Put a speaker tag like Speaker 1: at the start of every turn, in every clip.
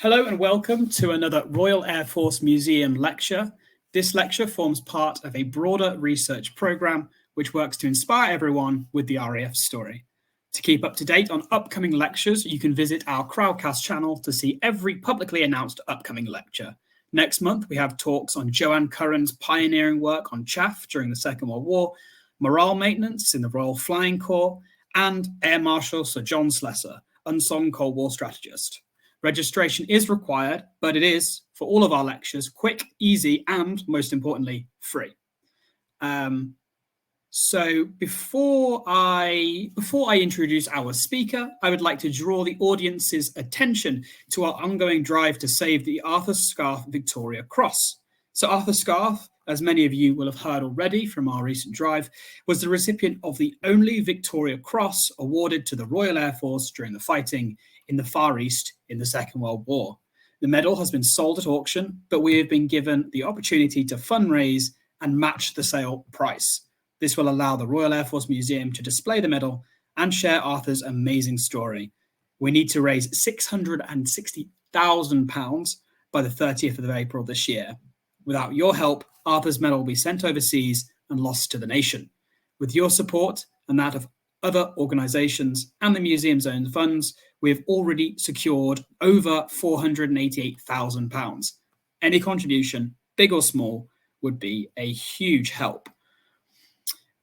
Speaker 1: Hello and welcome to another Royal Air Force Museum lecture. This lecture forms part of a broader research programme which works to inspire everyone with the RAF story. To keep up to date on upcoming lectures, you can visit our Crowdcast channel to see every publicly announced upcoming lecture. Next month, we have talks on Joanne Curran's pioneering work on chaff during the Second World War, morale maintenance in the Royal Flying Corps, and Air Marshal Sir John Slessor, unsung Cold War strategist. Registration is required, but it is, for all of our lectures, quick, easy, and, most importantly, free. So before I introduce our speaker, I would like to draw the audience's attention to our ongoing drive to save the Arthur Scarfe Victoria Cross. So Arthur Scarfe, as many of you will have heard already from our recent drive, was the recipient of the only Victoria Cross awarded to the Royal Air Force during the fighting in the Far East in the Second World War. The medal has been sold at auction, but we have been given the opportunity to fundraise and match the sale price. This will allow the Royal Air Force Museum to display the medal and share Arthur's amazing story. We need to raise £660,000 by the 30th of April this year. Without your help, Arthur's medal will be sent overseas and lost to the nation. With your support and that of other organisations and the museum's own funds, we have already secured over £488,000. Any contribution, big or small, would be a huge help.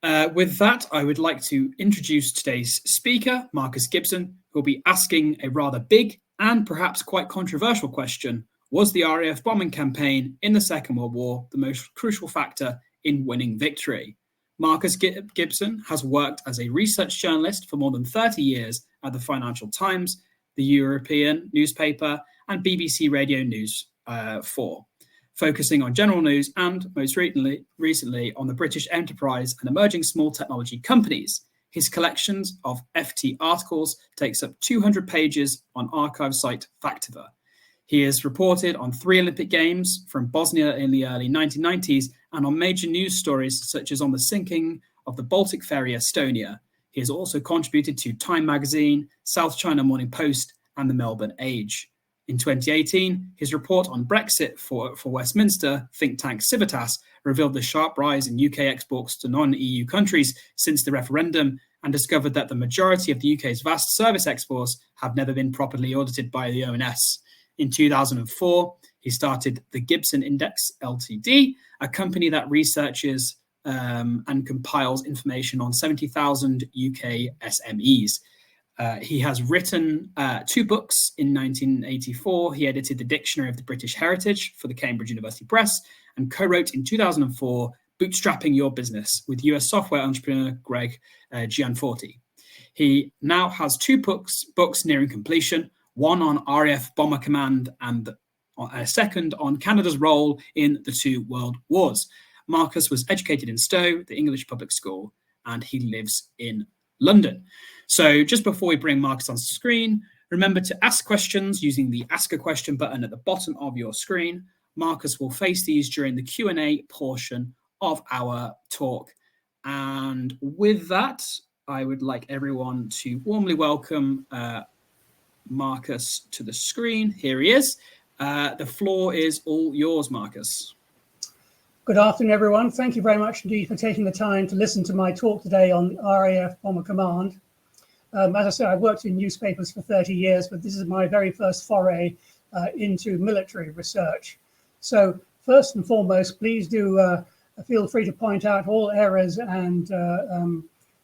Speaker 1: With that, I would like to introduce today's speaker, Marcus Gibson, who will be asking a rather big and perhaps quite controversial question. Was the RAF bombing campaign in the Second World War the most crucial factor in winning victory? Marcus Gibson has worked as a research journalist for more than 30 years at the Financial Times, the European newspaper, and BBC Radio News 4, focusing on general news and, most recently, on the British enterprise and emerging small technology companies. His collections of FT articles takes up 200 pages on archive site Factiva. He has reported on 3 Olympic Games from Bosnia in the early 1990s and on major news stories such as on the sinking of the Baltic ferry Estonia. He has also contributed to Time Magazine, South China Morning Post, and the Melbourne Age. In 2018, his report on Brexit for Westminster think tank Civitas revealed the sharp rise in UK exports to non-EU countries since the referendum and discovered that the majority of the UK's vast service exports have never been properly audited by the ONS. In 2004, he started the Gibson Index Ltd, a company that researches and compiles information on 70,000 UK SMEs. He has written 2 books. In 1984, he edited the Dictionary of the British Heritage for the Cambridge University Press and co-wrote in 2004, Bootstrapping Your Business with US software entrepreneur Greg Gianforti. He now has 2 books nearing completion, one on RAF Bomber Command and a second on Canada's role in the 2 world wars. Marcus was educated in Stowe, the English public school, and he lives in London. So just before we bring Marcus on screen, remember to ask questions using the Ask a Question button at the bottom of your screen. Marcus will face these during the Q&A portion of our talk. And with that, I would like everyone to warmly welcome Marcus to the screen. Here he is. The floor is all yours, Marcus.
Speaker 2: Good afternoon, everyone. Thank you very much indeed for taking the time to listen to my talk today on RAF Bomber Command. As I said, I've worked in newspapers for 30 years, but this is my very first foray into military research. So first and foremost, please do feel free to point out all errors and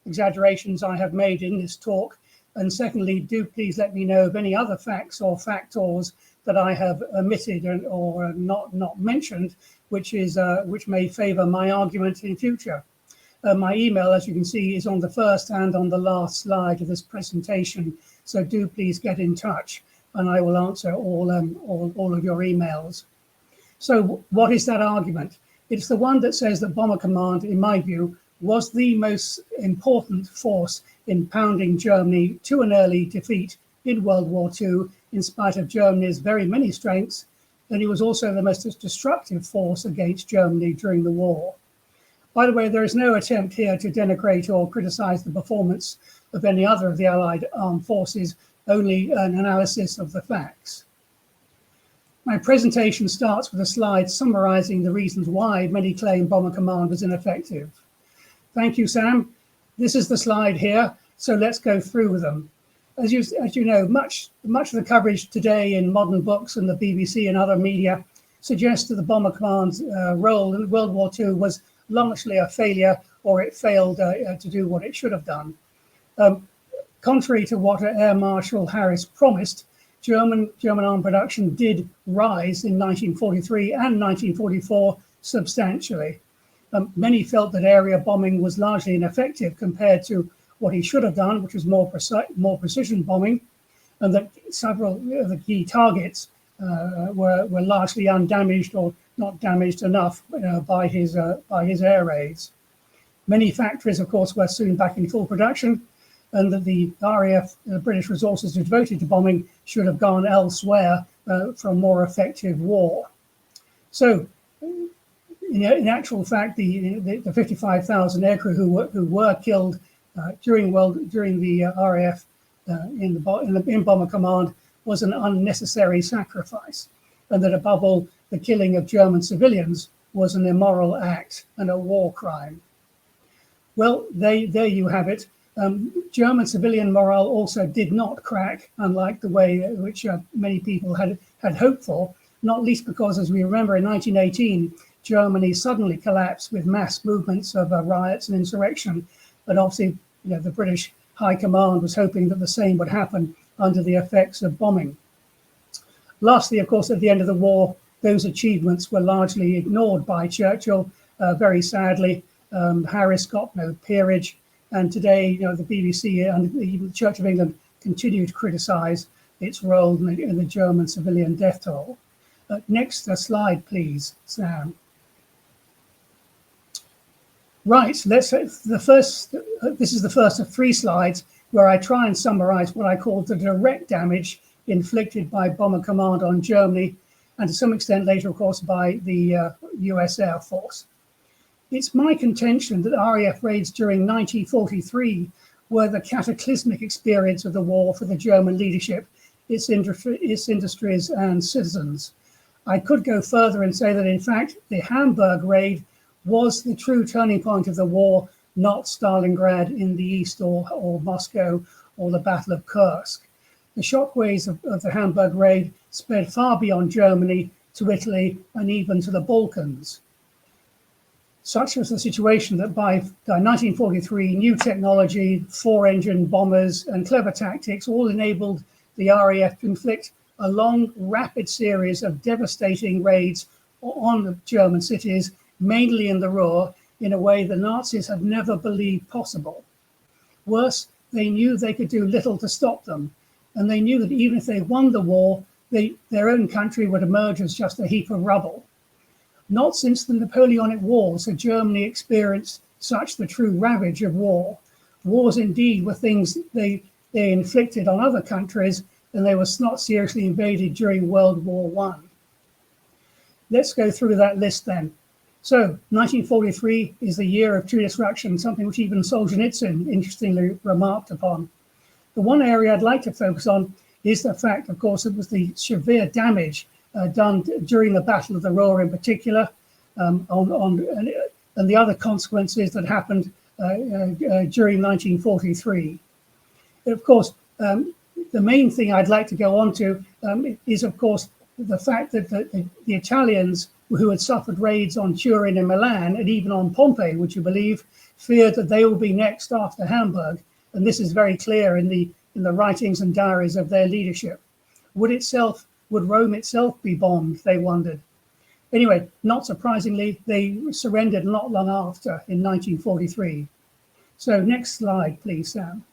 Speaker 2: exaggerations I have made in this talk. And secondly, do please let me know of any other facts or factors that I have omitted or not mentioned, which may favour my argument in future. My email, as you can see, is on the first and on the last slide of this presentation. So do please get in touch, and I will answer all of your emails. So what is that argument? It's the one that says that Bomber Command, in my view, was the most important force in pounding Germany to an early defeat in World War II, in spite of Germany's very many strengths, and it was also the most destructive force against Germany during the war. By the way, there is no attempt here to denigrate or criticize the performance of any other of the Allied armed forces, only an analysis of the facts. My presentation starts with a slide summarizing the reasons why many claim Bomber Command was ineffective. Thank you, Sam. This is the slide here, so let's go through them. As you know, much of the coverage today in modern books and the BBC and other media suggests that the Bomber Command's role in World War II was largely a failure, or it failed to do what it should have done. Contrary to what Air Marshal Harris promised, German armed production did rise in 1943 and 1944 substantially. Many felt that area bombing was largely ineffective compared to what he should have done, which was more precision bombing, and that several of the key targets were largely undamaged or not damaged enough by his air raids. Many factories, of course, were soon back in full production, and that the RAF, British resources devoted to bombing, should have gone elsewhere for a more effective war. So, in actual fact, the 55,000 aircrew who were killed during the RAF in Bomber Command was an unnecessary sacrifice, and that above all, the killing of German civilians was an immoral act and a war crime. Well, there you have it. German civilian morale also did not crack, unlike the way which many people had hoped for, not least because, as we remember, in 1918, Germany suddenly collapsed with mass movements of riots and insurrection. But obviously, the British High Command was hoping that the same would happen under the effects of bombing. Lastly, of course, at the end of the war, those achievements were largely ignored by Churchill. Very sadly, Harris got no peerage, and today, the BBC and even the Church of England continue to criticise its role in the German civilian death toll. Next slide, please, Sam. Right, this is the first of 3 slides where I try and summarize what I call the direct damage inflicted by Bomber Command on Germany, and to some extent later, of course, by the US Air Force. It's my contention that RAF raids during 1943 were the cataclysmic experience of the war for the German leadership, its industries and citizens. I could go further and say that, in fact, the Hamburg raid was the true turning point of the war, not Stalingrad in the east or Moscow or the Battle of Kursk. The shockwaves of the Hamburg raid spread far beyond Germany to Italy and even to the Balkans. Such was the situation that by 1943, new technology, 4-engine bombers and clever tactics all enabled the RAF to inflict a long, rapid series of devastating raids on the German cities, mainly in the Ruhr, in a way the Nazis had never believed possible. Worse, they knew they could do little to stop them, and they knew that even if they won the war, their own country would emerge as just a heap of rubble. Not since the Napoleonic Wars had Germany experienced such the true ravage of war. Wars indeed were things they inflicted on other countries, and they were not seriously invaded during World War I. Let's go through that list then. So, 1943 is the year of true destruction, something which even Solzhenitsyn interestingly remarked upon. The one area I'd like to focus on is the fact, of course, it was the severe damage done during the Battle of the Ruhr in particular, and the other consequences that happened during 1943. Of course, the main thing I'd like to go on to is, of course, the fact that the Italians who had suffered raids on Turin and Milan, and even on Pompeii, would you believe, feared that they will be next after Hamburg. And this is very clear in the writings and diaries of their leadership. Would Rome itself be bombed, they wondered. Anyway, not surprisingly, they surrendered not long after in 1943. So next slide, please, Sam.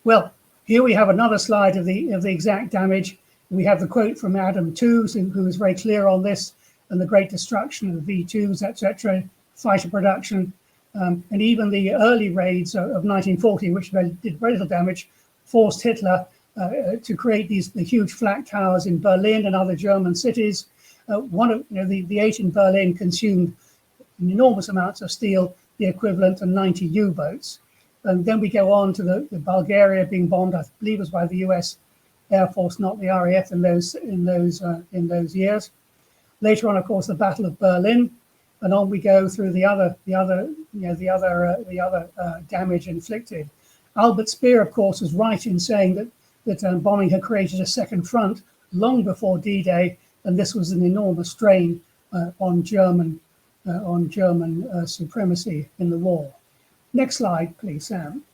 Speaker 2: Well, here we have another slide of the exact damage. We have the quote from Adam Tooze, who was very clear on this, and the great destruction of the V2s, etc., fighter production, and even the early raids of 1940, which did very little damage, forced Hitler to create the huge flak towers in Berlin and other German cities. The 8 in Berlin consumed enormous amounts of steel, the equivalent of 90 U-boats. And then we go on to the Bulgaria being bombed, I believe it was by the US Air Force, not the RAF in those years. Later on, of course, the Battle of Berlin, and on we go through the other damage inflicted. Albert Speer, of course, was right in saying that bombing had created a second front long before D-Day, and this was an enormous strain on German supremacy in the war. Next slide, please, Sam.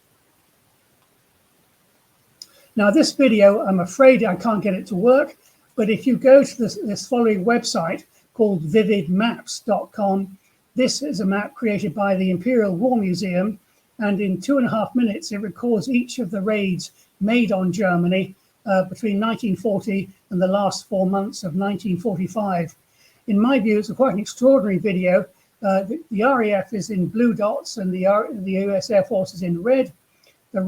Speaker 2: Now, this video, I'm afraid I can't get it to work, but if you go to this following website called vividmaps.com, this is a map created by the Imperial War Museum, and in 2.5 minutes, it records each of the raids made on Germany between 1940 and the last 4 months of 1945. In my view, it's quite an extraordinary video. The RAF is in blue dots and the US Air Force is in red. The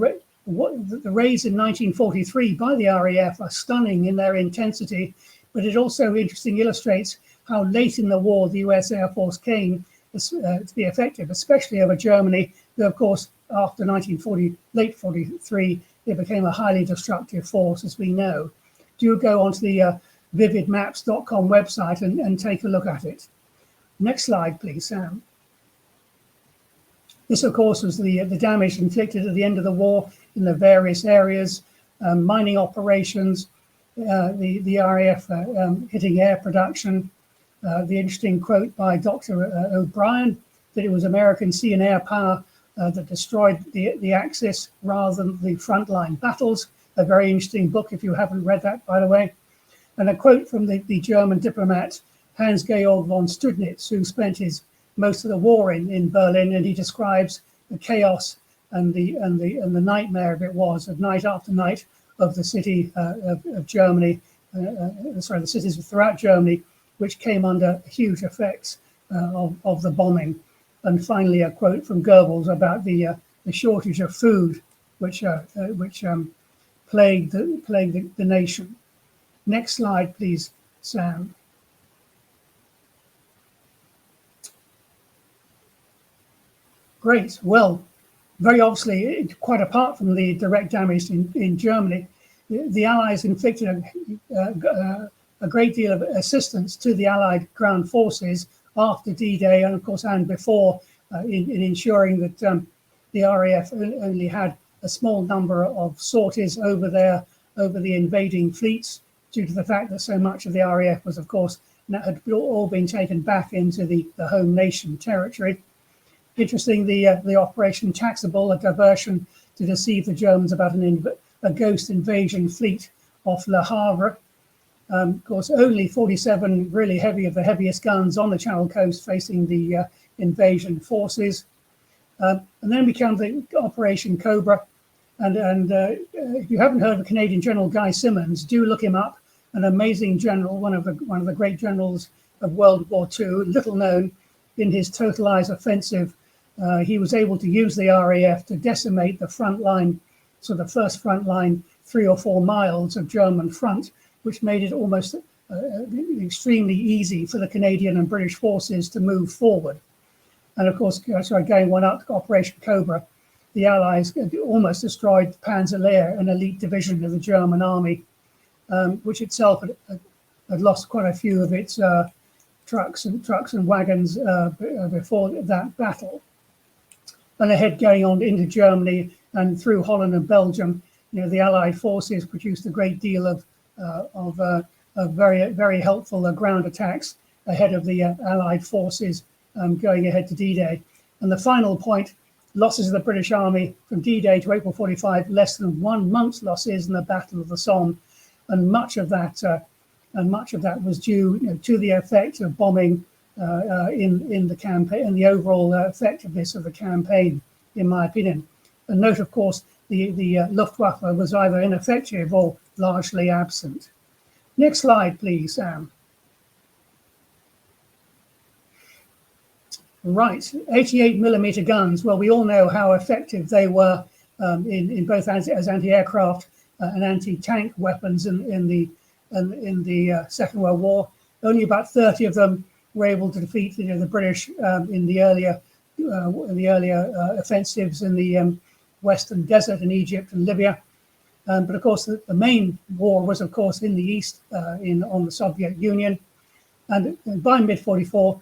Speaker 2: raids in 1943 by the RAF are stunning in their intensity, but it also interestingly illustrates how late in the war the US Air Force came to be effective, especially over Germany, who, of course, after late 43, it became a highly destructive force, as we know. Do go onto the vividmaps.com website and take a look at it. Next slide, please, Sam. This, of course, was the damage inflicted at the end of the war in the various areas, mining operations, the RAF hitting air production. The interesting quote by Dr. O'Brien, that it was American sea and air power that destroyed the Axis rather than the frontline battles. A very interesting book if you haven't read that, by the way. And a quote from the German diplomat Hans-Georg von Studnitz, who spent most of the war in Berlin, and he describes the chaos and the nightmare of it was of night after night of the city of Germany, the cities throughout Germany, which came under huge effects of the bombing. And finally, a quote from Goebbels about the shortage of food, which plagued the nation. Next slide, please, Sam. Great. Well, very obviously, quite apart from the direct damage in Germany, the Allies inflicted a great deal of assistance to the Allied ground forces after D-Day, and of course, and before, in ensuring that the RAF only had a small number of sorties over the invading fleets, due to the fact that so much of the RAF was, of course, had all been taken back into the home nation territory. Interesting, the Operation Taxable, a diversion to deceive the Germans about a ghost invasion fleet off Le Havre. Of course, only 47 really of the heaviest guns on the Channel Coast facing the invasion forces. And then became the Operation Cobra. And if you haven't heard of Canadian General Guy Simonds, do look him up. An amazing general, one of the great generals of World War II, little known. In his totalized offensive, he was able to use the RAF to decimate the front line, so the first front line 3 or 4 miles of German front, which made it almost extremely easy for the Canadian and British forces to move forward. And of course, going one up to Operation Cobra, the Allies almost destroyed Panzer-Lehr, an elite division of the German army, which itself had lost quite a few of its trucks and wagons before that battle. And ahead, going on into Germany and through Holland and Belgium, the Allied forces produced a great deal of very, very helpful ground attacks ahead of the Allied forces going ahead to D-Day. And the final point, losses of the British Army from D-Day to April 45, less than 1 month's losses in the Battle of the Somme, and much of that was due to the effect of bombing in the campaign and the overall effectiveness of the campaign, in my opinion. And note, of course, the Luftwaffe was either ineffective or largely absent. Next slide, please, Sam. Right, 88mm guns. Well, we all know how effective they were in both as anti-aircraft and anti-tank weapons in the Second World War. Only about 30 of them were able to defeat the British in the earlier offensives in the Western desert in Egypt and Libya. But of course, the main war was, of course, in the east, on the Soviet Union. And by mid-44,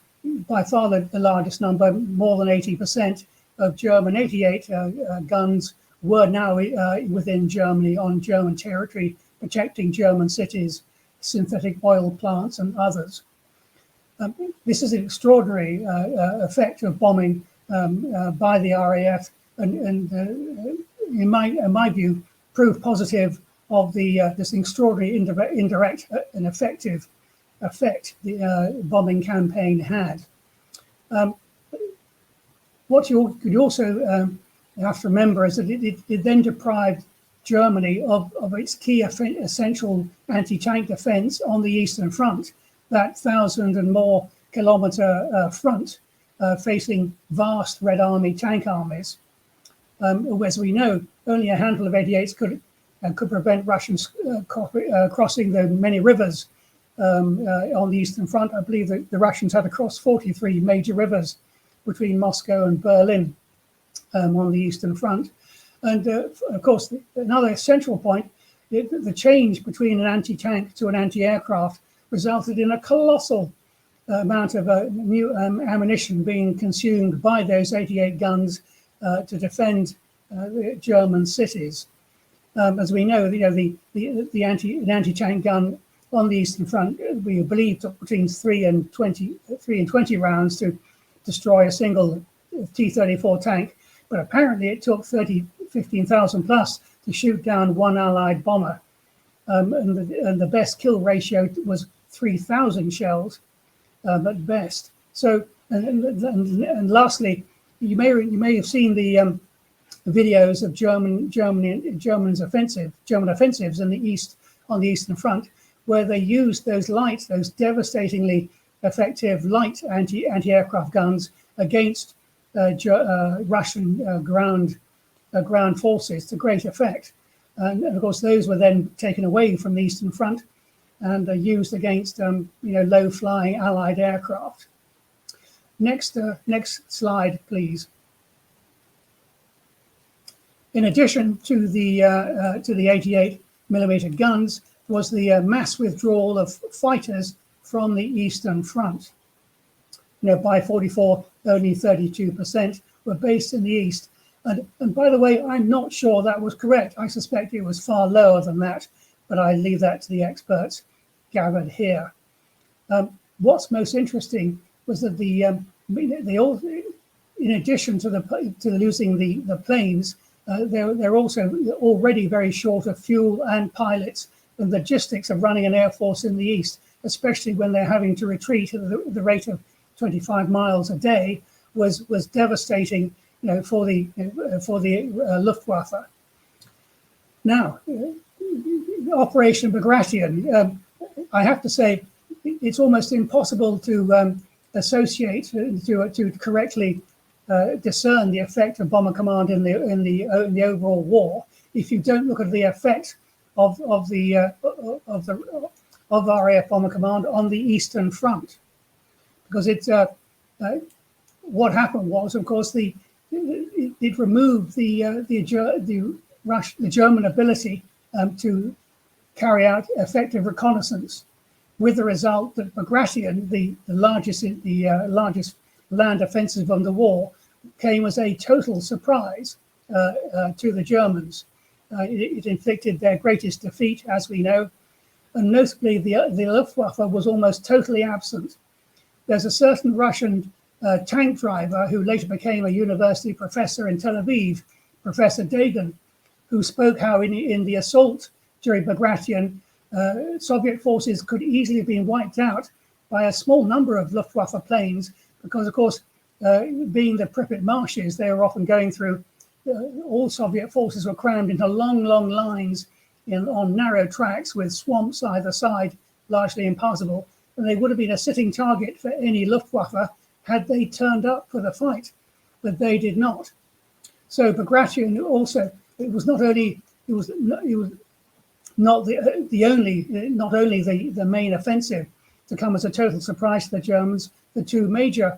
Speaker 2: by far the largest number, more than 80% of German 88 guns were now within Germany on German territory, protecting German cities, synthetic oil plants, and others. This is an extraordinary effect of bombing by the RAF, and in my view, proof positive of this extraordinary indirect and effective effect the bombing campaign had. What you could also have to remember is that it then deprived Germany of its key essential anti-tank defense on the Eastern Front, that 1,000 and more kilometer front facing vast Red Army tank armies. As we know, only a handful of 88s could prevent Russians crossing the many rivers on the Eastern Front. I believe that the Russians had to cross 43 major rivers between Moscow and Berlin on the Eastern Front. And of course, another essential point, the change between an anti-tank to an anti-aircraft resulted in a colossal amount of new ammunition being consumed by those 88 guns to defend German cities. As we know, the anti-tank gun on the Eastern Front, we believe, took between 3 and 20 rounds to destroy a single T-34 tank, but apparently it took 15,000 plus to shoot down one Allied bomber, and the best kill ratio was 3,000 shells at best. So, and lastly, you may have seen the videos of German offensives in the east, on the Eastern Front, where they used those devastatingly effective light anti-aircraft guns against Russian ground forces to great effect. And of course, those were then taken away from the Eastern Front and used against low-flying Allied aircraft. Next slide, please. In addition to the 88mm guns, was the mass withdrawal of fighters from the Eastern Front. By 44, only 32% were based in the East. And by the way, I'm not sure that was correct. I suspect it was far lower than that, but I leave that to the experts gathered here. What's most interesting was that they all, in addition to losing the planes, they're also already very short of fuel and pilots. The logistics of running an air force in the East, especially when they're having to retreat at the rate of 25 miles a day, was devastating, for the Luftwaffe. Now, Operation Bagration, I have to say, it's almost impossible to associate to correctly discern the effect of Bomber Command in the overall war if you don't look at the effect of RAF Bomber Command on the Eastern Front, because what happened was, of course, it removed the German ability to carry out effective reconnaissance, with the result that Bagration, the largest land offensive of the war, came as a total surprise to the Germans. It inflicted their greatest defeat, as we know, and notably the Luftwaffe was almost totally absent. There's a certain Russian tank driver who later became a university professor in Tel Aviv, Professor Dagan, who spoke how in the assault during Bagration, Soviet forces could easily have been wiped out by a small number of Luftwaffe planes, because, of course, being the Pripyat marshes, they were often going through, all Soviet forces were crammed into long lines on narrow tracks with swamps either side, largely impassable, and they would have been a sitting target for any Luftwaffe had they turned up for the fight, but they did not. So Bagration also, it was not only the main offensive to come as a total surprise to the Germans. The two major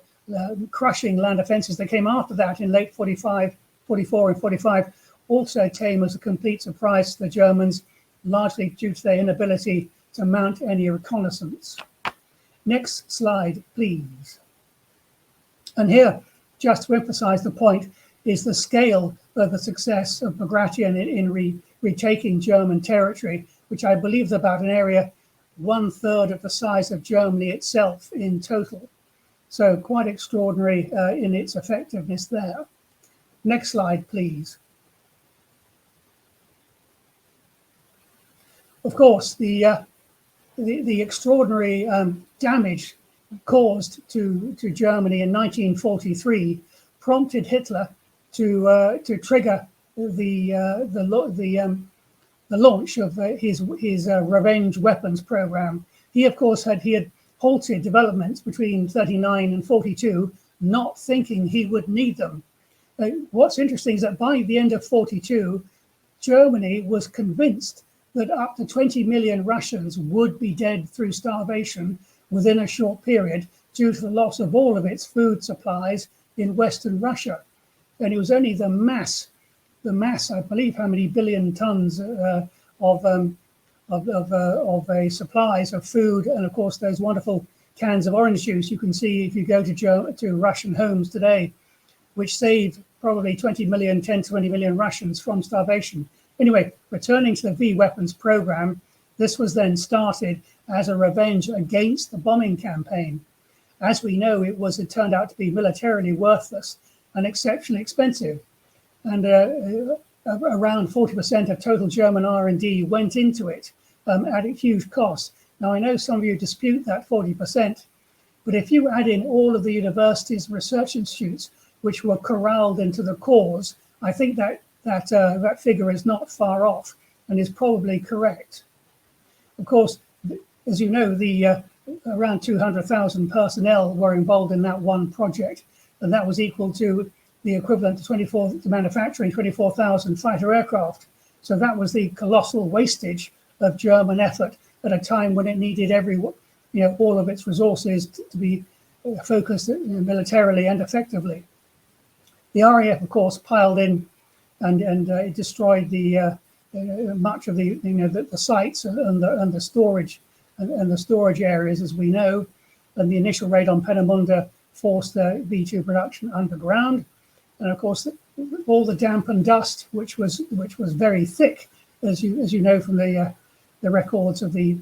Speaker 2: crushing land offensives that came after that in late 44 and 45 also came as a complete surprise to the Germans, largely due to their inability to mount any reconnaissance. Next slide, please. And here, just to emphasize the point, is the scale of the success of Bagration in retaking German territory, which I believe is about an area 1/3 of the size of Germany itself in total. So quite extraordinary in its effectiveness there. Next slide, please. Of course, the extraordinary damage caused to Germany in 1943 prompted Hitler to trigger the launch of his revenge weapons program. He, of course, had halted developments between 39 and 42, not thinking he would need them. What's interesting is that by the end of 42, Germany was convinced that up to 20 million Russians would be dead through starvation within a short period due to the loss of all of its food supplies in Western Russia. And it was only the mass, I believe, how many billion tons of supplies of food, and of course those wonderful cans of orange juice you can see if you go to Russian homes today, which saved probably 10 to 20 million Russians from starvation. Anyway, returning to the V weapons program, this was then started as a revenge against the bombing campaign. As we know, it turned out to be militarily worthless and exceptionally expensive. And around 40% of total German R&D went into it at a huge cost. Now, I know some of you dispute that 40%, but if you add in all of the universities and research institutes which were corralled into the cause, I think that figure is not far off and is probably correct. Of course, as you know, the around 200,000 personnel were involved in that one project, and that was equal to the equivalent to manufacturing 24,000 fighter aircraft. So that was the colossal wastage of German effort at a time when it needed all of its resources to be focused militarily and effectively. The RAF, of course, piled in and it destroyed much of the sites and the storage and the storage areas, as we know. And the initial raid on Peenemünde forced the V2 production underground. And of course, all the damp and dust, which was very thick, as you know from the records of the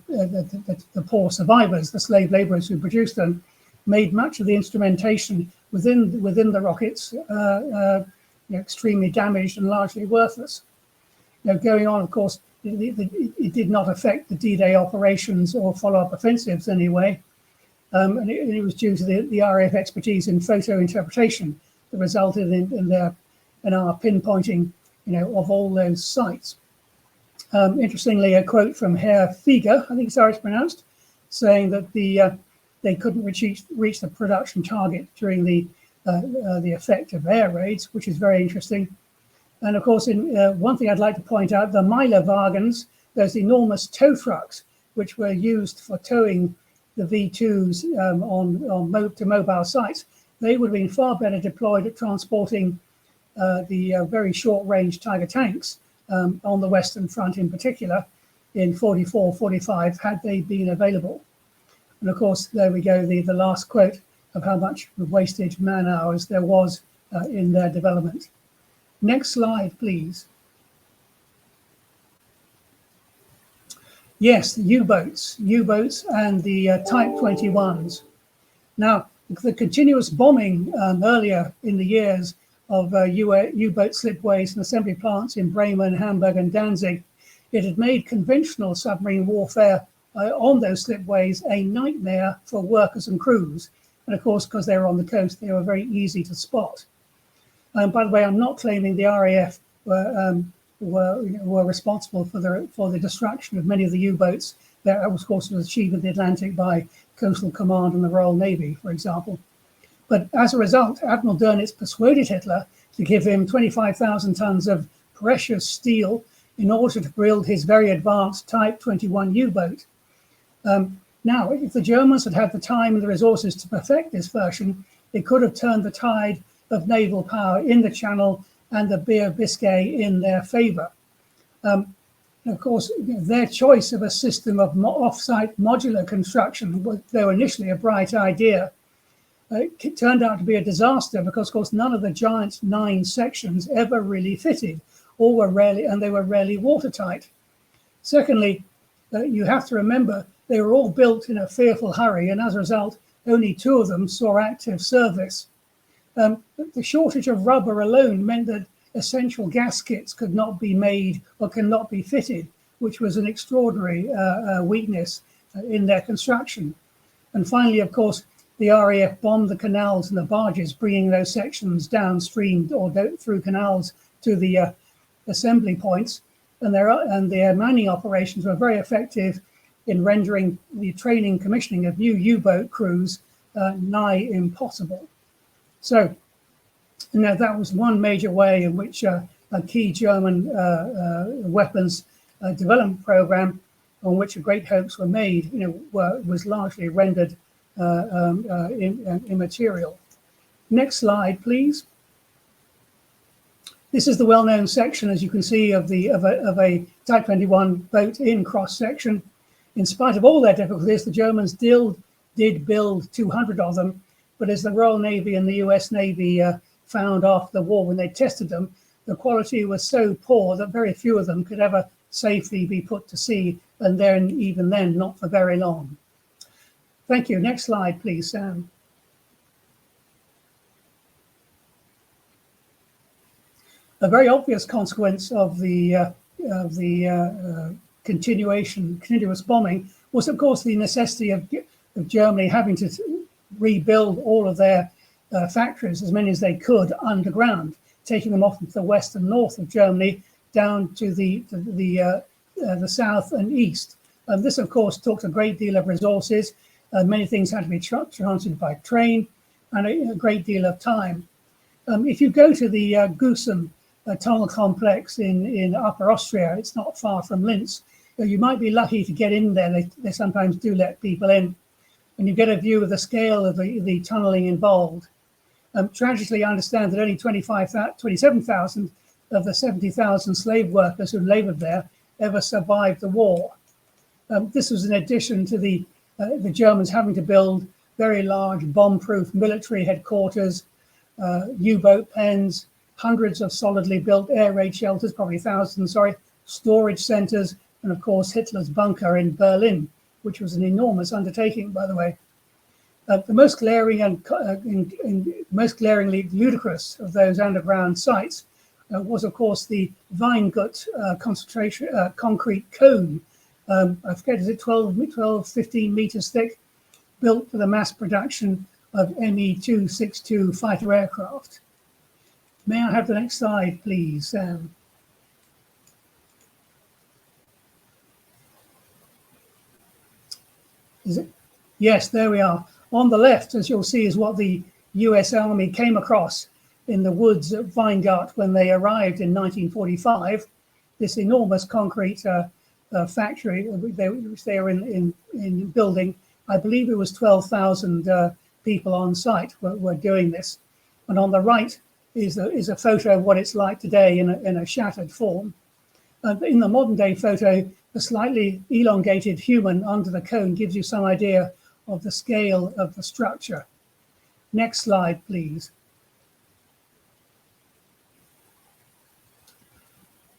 Speaker 2: poor survivors, the slave laborers who produced them, made much of the instrumentation within the rockets extremely damaged and largely worthless. Going on, of course, it did not affect the D-Day operations or follow-up offensives anyway, and it was due to the RAF expertise in photo interpretation that resulted in our pinpointing, of all those sites. Interestingly, a quote from Herr Fieger, I think it's how it's pronounced, saying that they couldn't reach the production target during the effective air raids, which is very interesting. And of course, one thing I'd like to point out, the Meilerwagens, those enormous tow trucks, which were used for towing the V2s to mobile sites, they would have been far better deployed at transporting the very short-range Tiger tanks on the Western Front in particular, in 44, 45, had they been available. And of course, there we go, the last quote of how much wasted man hours there was in their development. Next slide, please. Yes, U-boats and the Type 21s. Now, the continuous bombing earlier in the years of U-boat slipways and assembly plants in Bremen, Hamburg, and Danzig, it had made conventional submarine warfare on those slipways a nightmare for workers and crews. And of course, because they were on the coast, they were very easy to spot. By the way, I'm not claiming the RAF were responsible for the destruction of many of the U-boats that, of course, was achieved in the Atlantic by Coastal Command and the Royal Navy, for example. But as a result, Admiral Dönitz persuaded Hitler to give him 25,000 tons of precious steel in order to build his very advanced Type 21 U-boat. Now, if the Germans had had the time and the resources to perfect this version, it could have turned the tide of naval power in the Channel and the Beer Biscay in their favor. Of course, their choice of a system of off-site modular construction, though initially a bright idea, it turned out to be a disaster because, of course, none of the giant 9 sections ever really fitted, they were rarely watertight. Secondly, you have to remember they were all built in a fearful hurry, and as a result, only 2 of them saw active service. The shortage of rubber alone meant that essential gaskets could not be made or cannot be fitted, which was an extraordinary weakness in their construction. And finally, of course, the RAF bombed the canals and the barges, bringing those sections downstream or through canals to the assembly points. And their mining operations were very effective in rendering the training commissioning of new U-boat crews nigh impossible. So, that was one major way in which a key German weapons development program, on which great hopes were made, was largely rendered immaterial. Next slide, please. This is the well-known section, as you can see, of a Type 21 boat in cross section. In spite of all their difficulties, the Germans did build 200 of them, but as the Royal Navy and the US Navy found after the war, when they tested them, the quality was so poor that very few of them could ever safely be put to sea, and then even then not for very long. Thank you. Next slide, please, Sam. A very obvious consequence of the continuous bombing was, of course, the necessity of Germany having to rebuild all of their factories, as many as they could, underground, taking them off into the west and north of Germany down to the south and east. And this, of course, took a great deal of resources. Many things had to be transported by train, and a great deal of time. If you go to the Gibson tunnel complex in Upper Austria, it's not far from Linz. You might be lucky to get in there. They sometimes do let people in, and you get a view of the scale of the tunneling involved. Tragically, I understand that only 27,000 of the 70,000 slave workers who labored there ever survived the war. This was in addition to the Germans having to build very large bomb-proof military headquarters, U-boat pens, hundreds of solidly built air raid shelters, probably thousands, storage centers, and of course Hitler's bunker in Berlin, which was an enormous undertaking, by the way. The most glaring and most glaringly ludicrous of those underground sites was, of course, the Weingut concrete cone. I forget, is it 12, 15 meters thick, built for the mass production of Me-262 fighter aircraft. May I have the next slide, please, Sam? Is it? Yes, there we are. On the left, as you'll see, is what the US Army came across in the woods at Weingut when they arrived in 1945. This enormous concrete factory which they were in building. I believe it was 12,000 people on site were doing this. And on the right is a photo of what it's like today in a shattered form. In the modern day photo, the slightly elongated human under the cone gives you some idea of the scale of the structure. Next slide, please.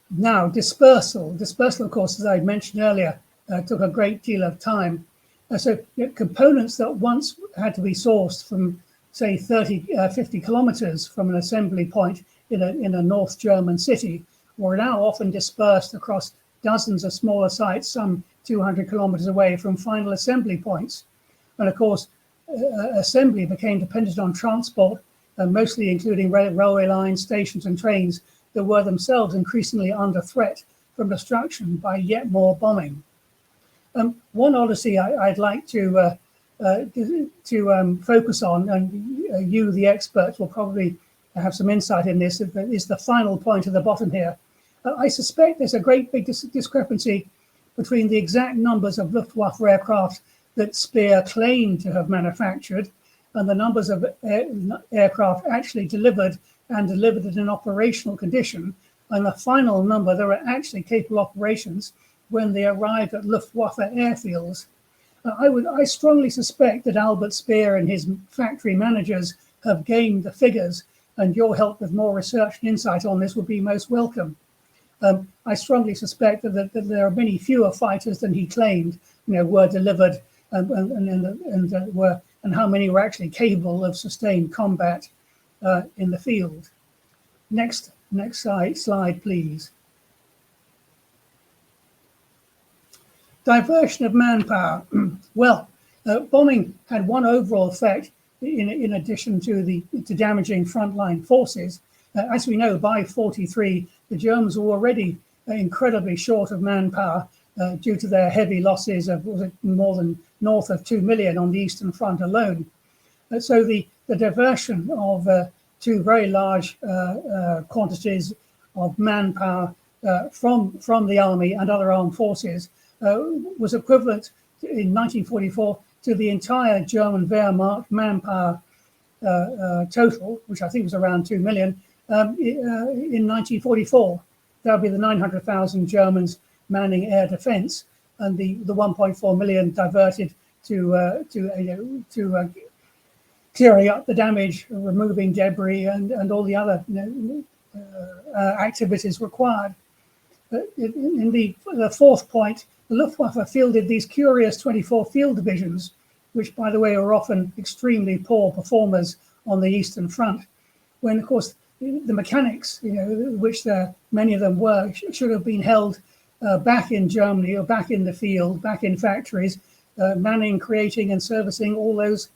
Speaker 2: Now, dispersal. Dispersal, of course, as I mentioned earlier, took a great deal of time. So components that once had to be sourced from, say, 50 kilometers from an assembly point in a North German city were now often dispersed across dozens of smaller sites, some 200 kilometers away from final assembly points. And of course, assembly became dependent on transport, mostly including railway lines, stations, and trains that were themselves increasingly under threat from destruction by yet more bombing. One odyssey I'd like to focus on, and you, the experts, will probably have some insight in this, is the final point at the bottom here. I suspect there's a great big discrepancy between the exact numbers of Luftwaffe aircraft that Speer claimed to have manufactured and the numbers of aircraft actually delivered and delivered it in operational condition. And the final number, there were actually capable operations when they arrived at Luftwaffe airfields. I strongly suspect that Albert Speer and his factory managers have gamed the figures, and your help with more research and insight on this would be most welcome. I strongly suspect that there are many fewer fighters than he claimed, were delivered, and how many were actually capable of sustained combat in the field. Next slide, please. Diversion of manpower. Well, bombing had one overall effect in addition to damaging frontline forces. As we know, by 43, the Germans were already incredibly short of manpower due to their heavy losses of more than north of 2 million on the Eastern Front alone. So the diversion of two very large quantities of manpower from the army and other armed forces was equivalent in 1944 to the entire German Wehrmacht manpower total, which I think was around 2 million, in 1944. That would be the 900,000 Germans manning air defense, and the 1.4 million diverted to clearing up the damage, removing debris, and all the other activities required. In the fourth point, the Luftwaffe fielded these curious 24 field divisions, which, by the way, are often extremely poor performers on the Eastern Front, when, of course, the mechanics, which many of them were, should have been held back in Germany or back in the field, back in factories, manning, creating, and servicing all those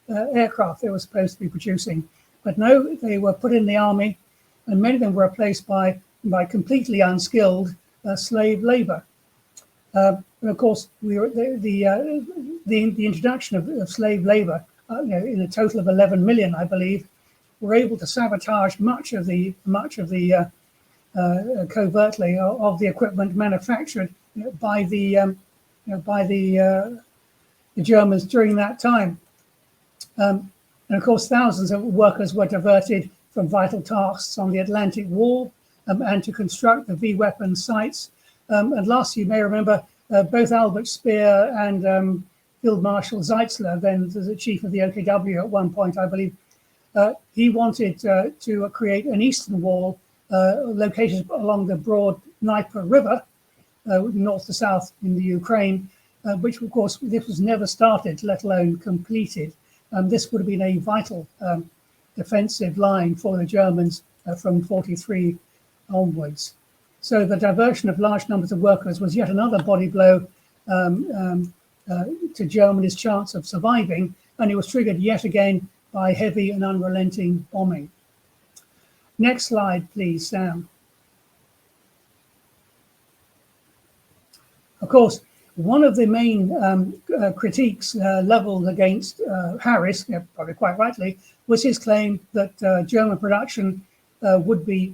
Speaker 2: aircraft they were supposed to be producing. But no, they were put in the army, and many of them were replaced by completely unskilled slave labor. And of course, the introduction of slave labor, in a total of 11 million, I believe, were able to sabotage much of the covertly of the equipment manufactured by the Germans during that time. And of course, thousands of workers were diverted from vital tasks on the Atlantic Wall and to construct the V weapon sites. And last, you may remember, both Albert Speer and Field Marshal Zeitzler, then the chief of the OKW at one point, I believe, he wanted to create an eastern wall located along the broad Dnieper River, north to south in the Ukraine, which, of course, this was never started, let alone completed. This would have been a vital defensive line for the Germans from 43 onwards. So the diversion of large numbers of workers was yet another body blow to Germany's chance of surviving, and it was triggered yet again by heavy and unrelenting bombing. Next slide, please, Sam. Of course, one of the main critiques leveled against Harris, probably quite rightly, was his claim that German production would be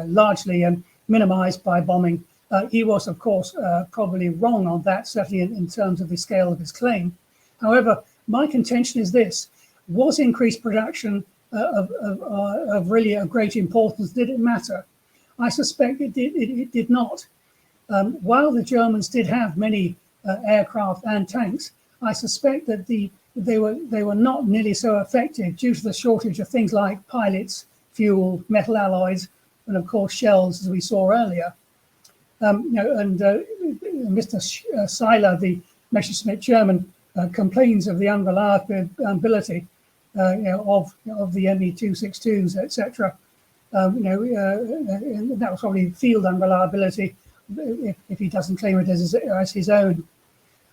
Speaker 2: largely minimized by bombing. He was, of course, probably wrong on that, certainly in terms of the scale of his claim. However, my contention is this: was increased production of really a great importance? Did it matter? I suspect it did not. While the Germans did have many aircraft and tanks, I suspect that they were not nearly so effective due to the shortage of things like pilots, fuel, metal alloys, and of course shells, as we saw earlier. Mr. Seiler, the Messerschmitt German, complains of the unreliability of the Me-262s, etc. That was probably field unreliability, if he doesn't claim it as his own.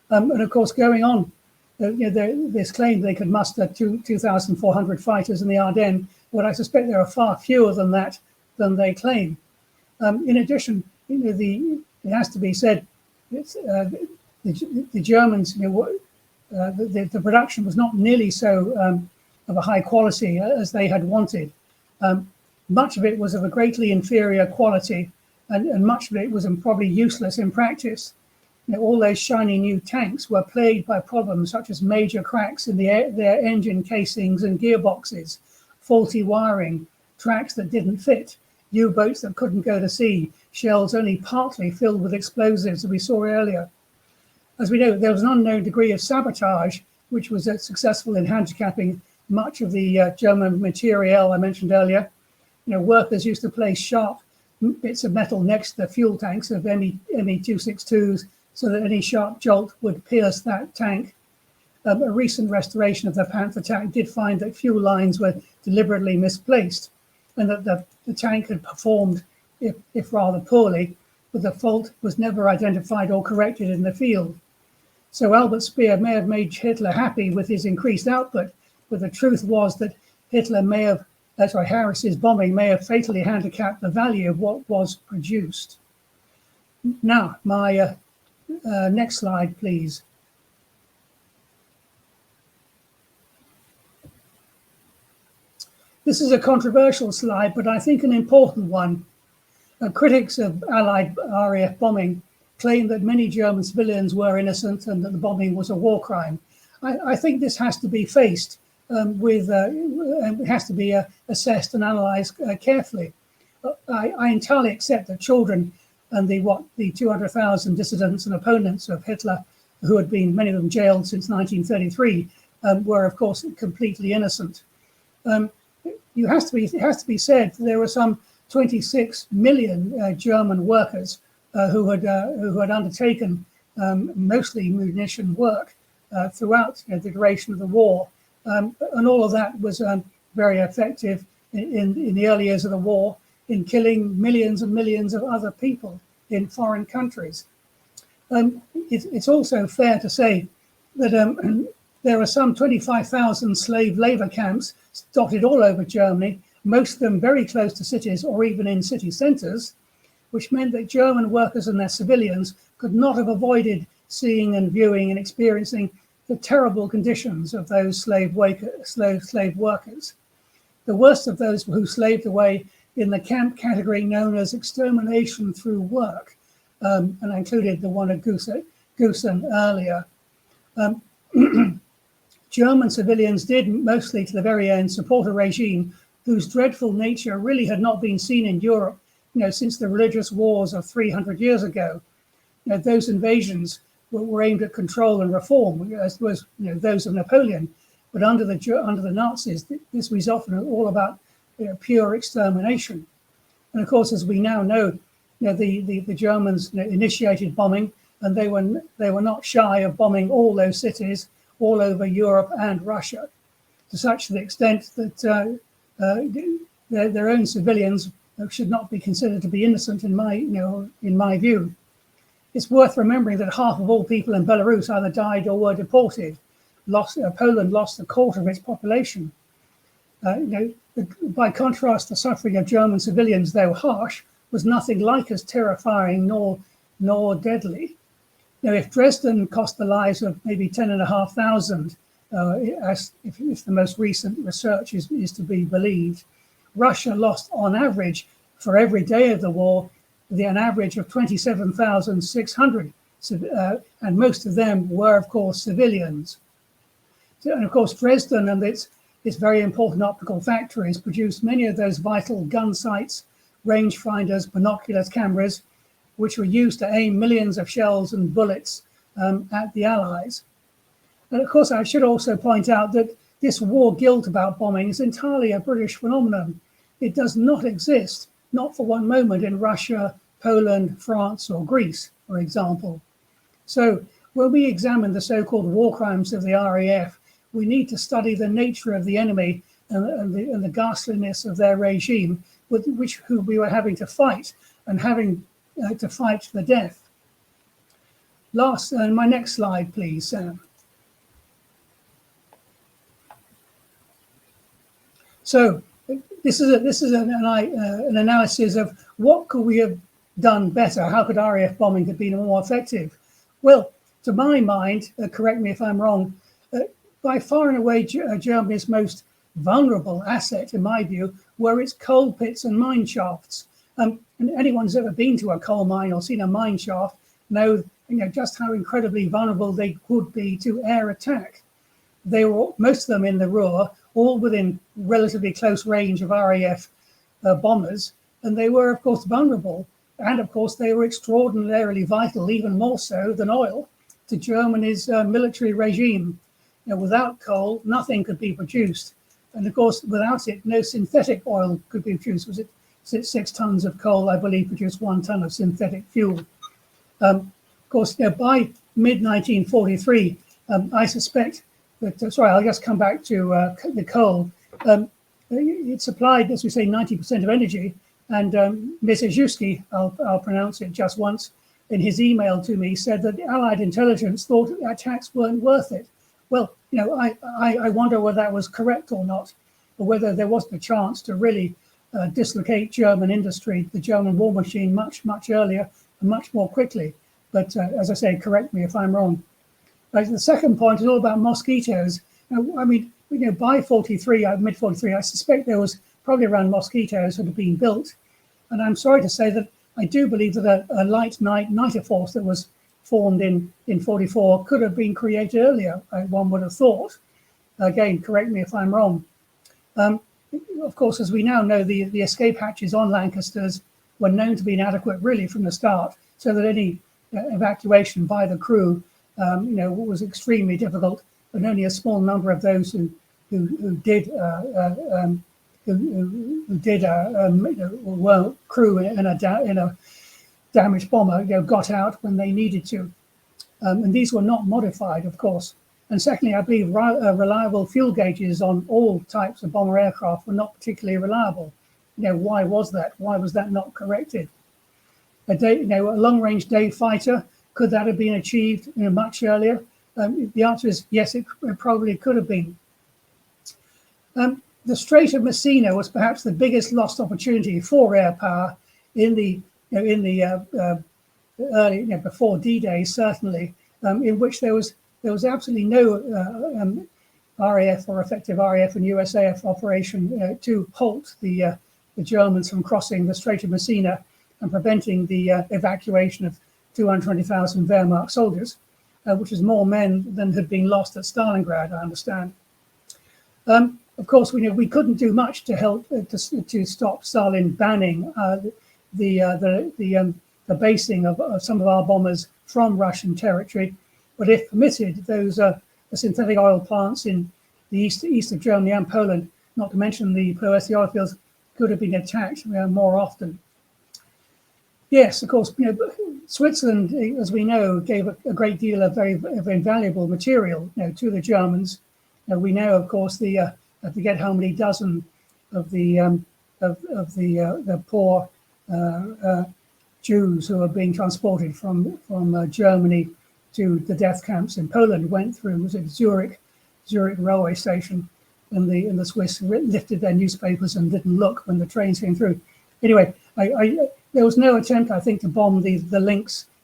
Speaker 2: And of course, going on, this claim they could muster 2,400 fighters in the Ardennes, but I suspect there are far fewer than that than they claim. In addition, it has to be said, the Germans, the production was not nearly so of a high quality as they had wanted. Much of it was of a greatly inferior quality, and much of it was probably useless in practice. All those shiny new tanks were plagued by problems such as major cracks in their engine casings and gearboxes, faulty wiring, tracks that didn't fit, U-boats that couldn't go to sea, shells only partly filled with explosives that we saw earlier. As we know, there was an unknown degree of sabotage, which was successful in handicapping much of the German materiel I mentioned earlier. Workers used to place sharp bits of metal next to the fuel tanks of Me-262s so that any sharp jolt would pierce that tank. A recent restoration of the Panther tank did find that fuel lines were deliberately misplaced and that the tank had performed, if rather poorly, but the fault was never identified or corrected in the field. So Albert Speer may have made Hitler happy with his increased output, but the truth was that Harris's bombing may have fatally handicapped the value of what was produced. Now, my next slide, please. This is a controversial slide, but I think an important one. Critics of Allied RAF bombing claim that many German civilians were innocent and that the bombing was a war crime. I think this has to be faced it has to be assessed and analysed carefully. I entirely accept that children and the 200,000 dissidents and opponents of Hitler, who had been, many of them, jailed since 1933, were of course completely innocent. It has to be said that there were some 26 million German workers who had undertaken mostly munition work throughout the duration of the war, and all of that was very effective in the early years of the war in killing millions and millions of other people in foreign countries. It's also fair to say that there are some 25,000 slave labor camps dotted all over Germany, most of them very close to cities or even in city centers, which meant that German workers and their civilians could not have avoided seeing and viewing and experiencing the terrible conditions of those slave workers. The worst of those who slaved away in the camp category known as extermination through work, and I included the one at Gibson earlier. German civilians did, mostly to the very end, support a regime whose dreadful nature really had not been seen in Europe, since the religious wars of 300 years ago. Those invasions were aimed at control and reform, as was those of Napoleon. But under the Nazis, this was often all about pure extermination. And of course, as we now know, the Germans initiated bombing, and they were not shy of bombing all those cities all over Europe and Russia, to such the extent that their own civilians should not be considered to be innocent in my view. It's worth remembering that half of all people in Belarus either died or were deported. Poland lost a quarter of its population. By contrast, the suffering of German civilians, though harsh, was nothing like as terrifying nor deadly. If Dresden cost the lives of maybe 10,500, if the most recent research is to be believed, Russia lost on average for every day of the war an average of 27,600, and most of them were, of course, civilians. And of course, Dresden and its very important optical factories produced many of those vital gun sights, rangefinders, binoculars, cameras, which were used to aim millions of shells and bullets at the Allies. And of course, I should also point out that this war guilt about bombing is entirely a British phenomenon. It does not exist, not for one moment, in Russia, Poland, France, or Greece, for example. So when we examine the so-called war crimes of the RAF, we need to study the nature of the enemy and the ghastliness of their regime, who we were having to fight, and having to fight to the death. My next slide, please, Sam. So this is an analysis of what could we have done better. How could RAF bombing have been more effective? Well, to my mind, correct me if I'm wrong, by far and away Germany's most vulnerable asset, in my view, were its coal pits and mine shafts. And anyone who's ever been to a coal mine or seen a mine shaft know just how incredibly vulnerable they could be to air attack. They were, most of them in the Ruhr, all within relatively close range of RAF bombers, and they were, of course, vulnerable. And, of course, they were extraordinarily vital, even more so than oil, to Germany's military regime. Without coal, nothing could be produced. And, of course, without it, no synthetic oil could be produced. Was it 6 tons of coal, I believe, produced 1 ton of synthetic fuel? Of course, by mid-1943, I suspect that, sorry, I'll just come back to the coal. It supplied, as we say, 90% of energy. And Misiejewski, I'll pronounce it just once, in his email to me, said that the Allied intelligence thought attacks weren't worth it. Well, I wonder whether that was correct or not, or whether there wasn't a chance to really dislocate German industry, the German war machine, much, much earlier and much more quickly. But as I say, correct me if I'm wrong. The second point is all about mosquitoes. I mean, by 43, mid-43, I suspect there was probably around mosquitoes that had been built. And I'm sorry to say that I do believe that a light night force that was formed in 44 could have been created earlier, one would have thought. Again, correct me if I'm wrong. Of course, as we now know, the escape hatches on Lancasters were known to be inadequate really from the start, so that any evacuation by the crew, was extremely difficult, and only a small number of those who did were crew in a damaged bomber, got out when they needed to, and these were not modified, of course. And secondly, I believe reliable fuel gauges on all types of bomber aircraft were not particularly reliable. Why was that? Why was that not corrected? A long-range day fighter, could that have been achieved much earlier? The answer is yes, it probably could have been. The Strait of Messina was perhaps the biggest lost opportunity for air power in the early, before D-Day certainly, in which there was absolutely no RAF or effective RAF and USAF operation to halt the Germans from crossing the Strait of Messina and preventing the evacuation of 220,000 Wehrmacht soldiers, which is more men than had been lost at Stalingrad, I understand. Of course, we couldn't do much to help to stop Stalin banning the basing of some of our bombers from Russian territory. But if permitted, those synthetic oil plants in the east of Germany and Poland, not to mention the Ploesti oil fields, could have been attacked more often. Yes, of course, Switzerland, as we know, gave a great deal of very invaluable material to the Germans. We know, of course, I forget how many dozen of the poor Jews who are being transported from Germany to the death camps in Poland went through, was it Zurich railway station, and the Swiss lifted their newspapers and didn't look when the trains came through. Anyway, there was no attempt, I think, to bomb the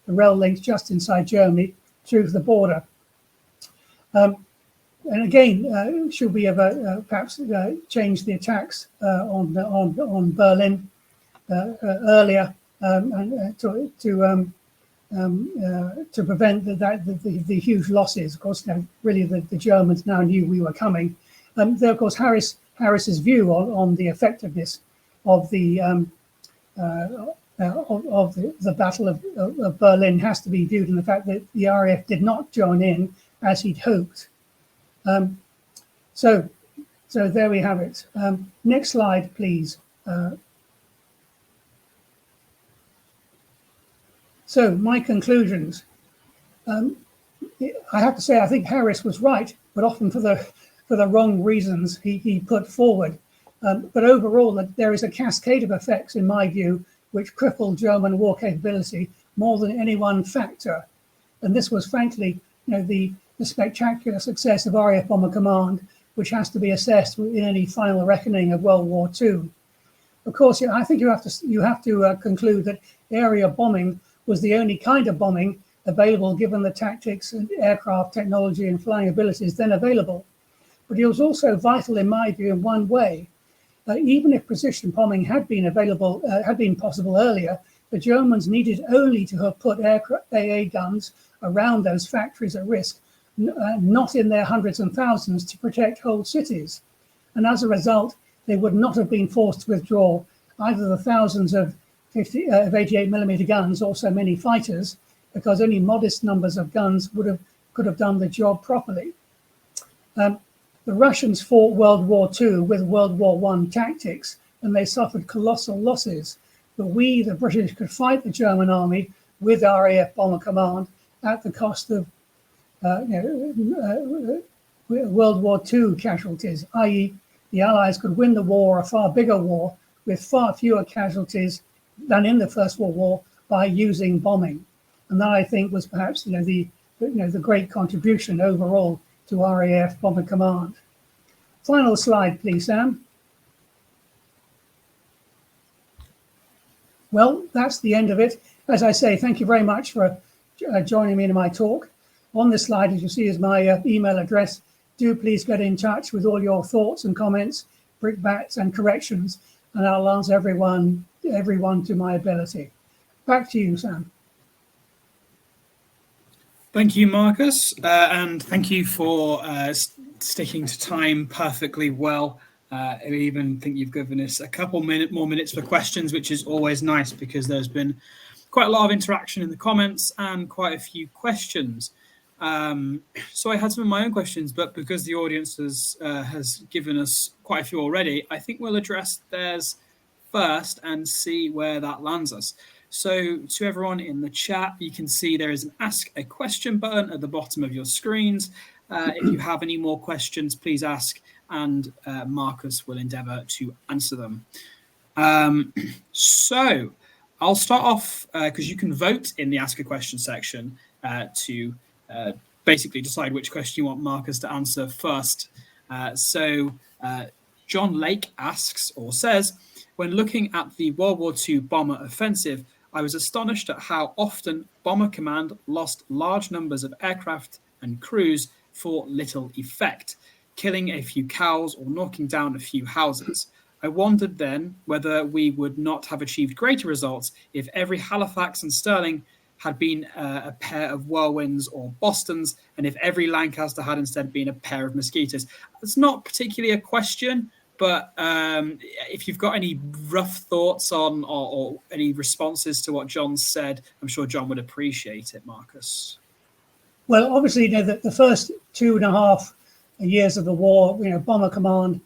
Speaker 2: rail links just inside Germany through to the border. And again, should we have perhaps changed the attacks on Berlin earlier and to prevent the huge losses? Of course, really the Germans now knew we were coming. There, of course, Harris's view on the effectiveness of the Battle of Berlin has to be viewed in the fact that the RAF did not join in as he'd hoped. So there we have it. Next slide, please. So my conclusions. I have to say, I think Harris was right, but often for the wrong reasons he put forward. But overall, there is a cascade of effects, in my view, which crippled German war capability more than any one factor. And this was, frankly, the spectacular success of RAF Bomber Command, which has to be assessed in any final reckoning of World War II. Of course, I think you have to conclude that area bombing was the only kind of bombing available given the tactics and aircraft technology and flying abilities then available. But it was also vital, in my view, in one way. Even if precision bombing had been possible earlier, the Germans needed only to have put AA guns around those factories at risk, not in their hundreds and thousands to protect whole cities. And as a result, they would not have been forced to withdraw either the thousands of 88mm guns or so many fighters, because only modest numbers of guns could have done the job properly. The Russians fought World War II with World War I tactics, and they suffered colossal losses. But we, the British, could fight the German army with RAF Bomber Command at the cost of World War II casualties, i.e. the Allies could win the war, a far bigger war, with far fewer casualties than in the First World War by using bombing. And that, I think, was perhaps the great contribution overall to RAF Bomber Command. Final slide, please, Sam. Well, that's the end of it. As I say, thank you very much for joining me in my talk. On this slide, as you see, is my email address. Do please get in touch with all your thoughts and comments, brickbats and corrections, and I'll answer everyone to my ability. Back to you, Sam.
Speaker 1: Thank you, Marcus, and thank you for sticking to time perfectly well. I even think you've given us a couple more minutes for questions, which is always nice because there's been quite a lot of interaction in the comments and quite a few questions. So I had some of my own questions, but because the audience has given us quite a few already, I think we'll address theirs first and see where that lands us. So to everyone in the chat, you can see there is an Ask a Question button at the bottom of your screens. If you have any more questions, please ask, and Marcus will endeavour to answer them. So I'll start off because you can vote in the Ask a Question section to basically decide which question you want Marcus to answer first. So John Lake asks or says, when looking at the World War II bomber offensive, I was astonished at how often Bomber Command lost large numbers of aircraft and crews for little effect, killing a few cows or knocking down a few houses. I wondered then whether we would not have achieved greater results if every Halifax and Stirling had been a pair of Whirlwinds or Bostons, and if every Lancaster had instead been a pair of Mosquitoes. It's not particularly a question, but if you've got any rough thoughts on or any responses to what John said, I'm sure John would appreciate it, Marcus.
Speaker 2: Well, obviously, the first 2.5 years of the war, Bomber Command,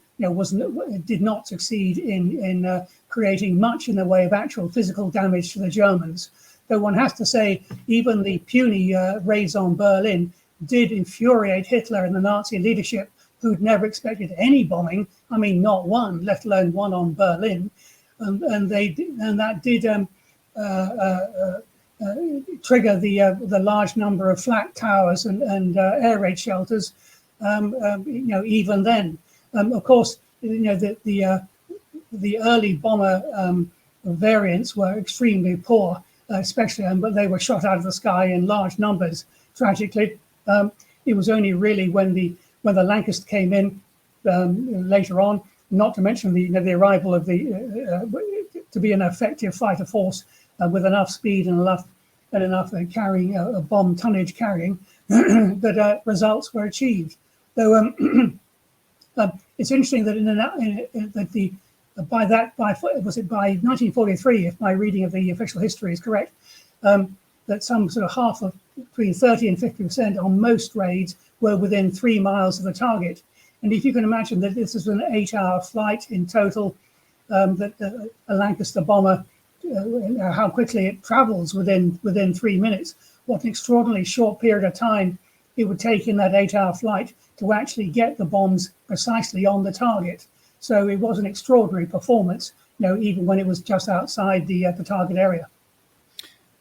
Speaker 2: did not succeed in creating much in the way of actual physical damage to the Germans. Though one has to say, even the puny raids on Berlin did infuriate Hitler and the Nazi leadership, who'd never expected any bombing. I mean, not one, let alone one on Berlin, and that did trigger the large number of flak towers and air raid shelters. Even then, of course, the early bomber variants were extremely poor, especially, but they were shot out of the sky in large numbers. Tragically, it was only really when the Lancaster came in later on, not to mention the arrival of to be an effective fighter force with enough speed and enough carrying a bomb tonnage carrying that results were achieved. Though it's interesting that by 1943, if my reading of the official history is correct, that some sort of half of between 30 and 50% on most raids were within 3 miles of the target. And if you can imagine that this is an 8-hour flight in total, that a Lancaster bomber, how quickly it travels within 3 minutes, what an extraordinarily short period of time it would take in that 8-hour flight to actually get the bombs precisely on the target. So it was an extraordinary performance, even when it was just outside the target area.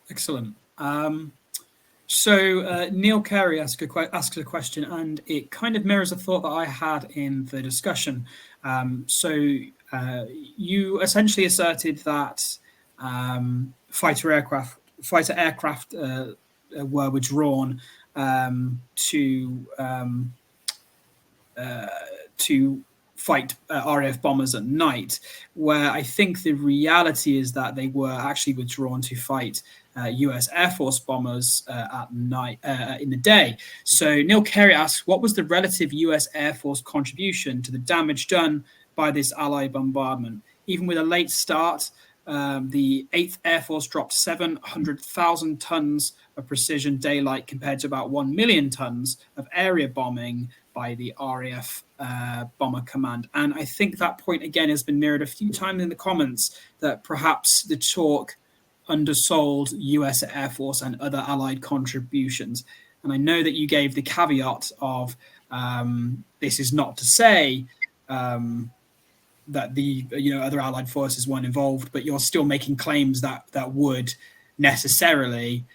Speaker 2: Excellent.
Speaker 1: So Neil Carey asks a question, and it kind of mirrors a thought that I had in the discussion. So you essentially asserted that fighter aircraft were withdrawn to fight RAF bombers at night, where I think the reality is that they were actually withdrawn to fight US Air Force bombers at night in the day. So Neil Carey asks, what was the relative US Air Force contribution to the damage done by this Allied bombardment? even with a late start, the 8th Air Force dropped 700,000 tons of precision daylight compared to about 1 million tons of area bombing by the RAF Bomber Command. And I think that point, again, has been mirrored a few times in the comments, that perhaps the talk undersold US Air Force and other allied contributions. And I know that you gave the caveat of this is not to say that the other allied forces weren't involved, but you're still making claims that would necessarily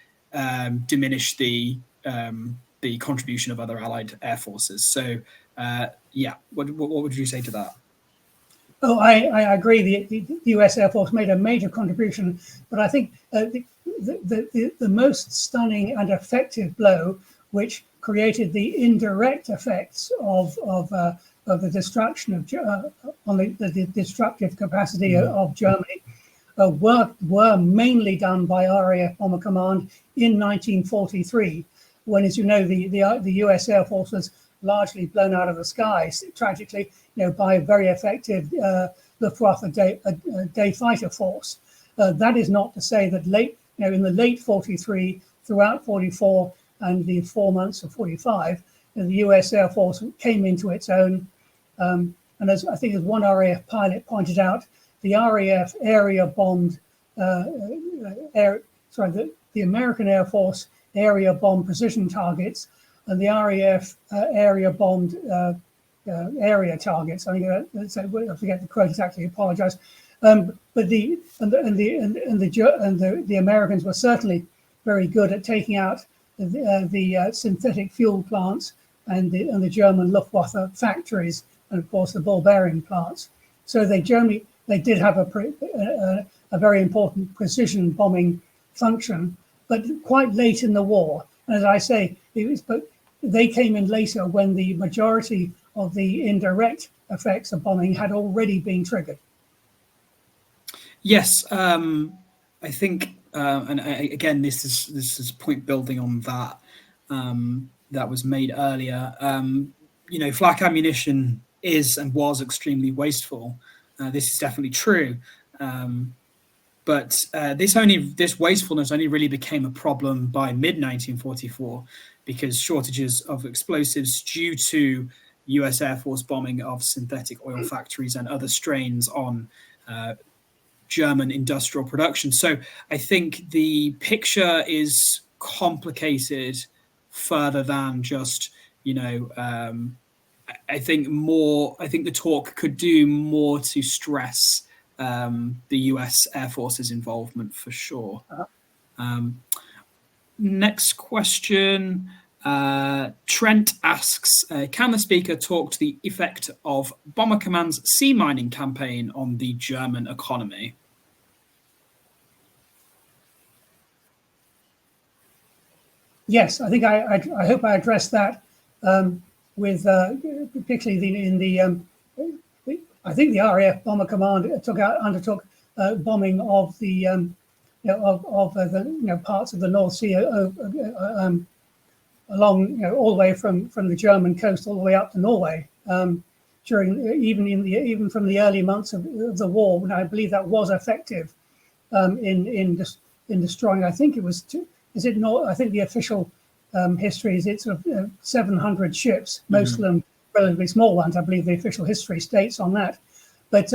Speaker 1: diminish the contribution of other allied air forces. So what would you say to that?
Speaker 2: Oh, I agree. The US Air Force made a major contribution, but I think the most stunning and effective blow, which created the indirect effects of the destruction on the destructive capacity of Germany, were mainly done by RAF Bomber Command in 1943, when, as you know, the US Air Force was largely blown out of the sky, tragically, by a very effective Luftwaffe day fighter force. That is not to say that in the late 43, throughout 44, and the 4 months of 45, the US Air Force came into its own. And as I think as one RAF pilot pointed out, the RAF area bombed, the American Air Force area bombed precision targets, and the RAF area bombed area targets. I think I forget the quote exactly. Apologize. But the Americans were certainly very good at taking out the synthetic fuel plants and the German Luftwaffe factories, and of course the ball bearing plants. So they did have a very important precision bombing function, but quite late in the war. And as I say, but they came in later when the majority of the indirect effects of bombing had already been triggered.
Speaker 1: Yes, I think, and again, this is point building on that that was made earlier. Flak ammunition is and was extremely wasteful. This is definitely true. But this wastefulness only really became a problem by mid-1944, because shortages of explosives due to US Air Force bombing of synthetic oil factories and other strains on German industrial production. So I think the picture is complicated further than just, I think the talk could do more to stress the US Air Force's involvement, for sure. Next question. Trent asks, can the speaker talk to the effect of Bomber Command's sea mining campaign on the German economy?
Speaker 2: Yes, I think I hope I addressed that with particularly I think the RAF Bomber Command undertook bombing of the parts of the North Sea along all the way from the German coast all the way up to Norway even from the early months of the war, when I believe that was effective in destroying. I think it was is it not? I think the official history is it's 700 ships, most of them relatively small ones. I believe the official history states on that. But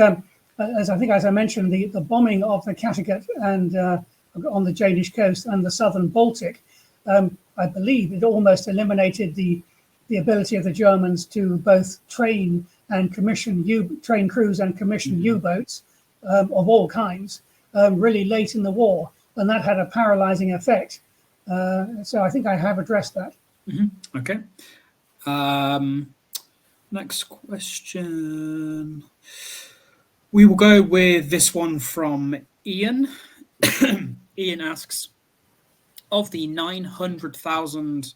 Speaker 2: as I mentioned, the bombing of the Kattegat and on the Danish coast and the southern Baltic, I believe it almost eliminated the ability of the Germans to both train and train crews and commission U-boats of all kinds really late in the war, and that had a paralyzing effect. So I think I have addressed that.
Speaker 1: Okay. Next question. We will go with this one from Ian. Ian asks, of the 900,000,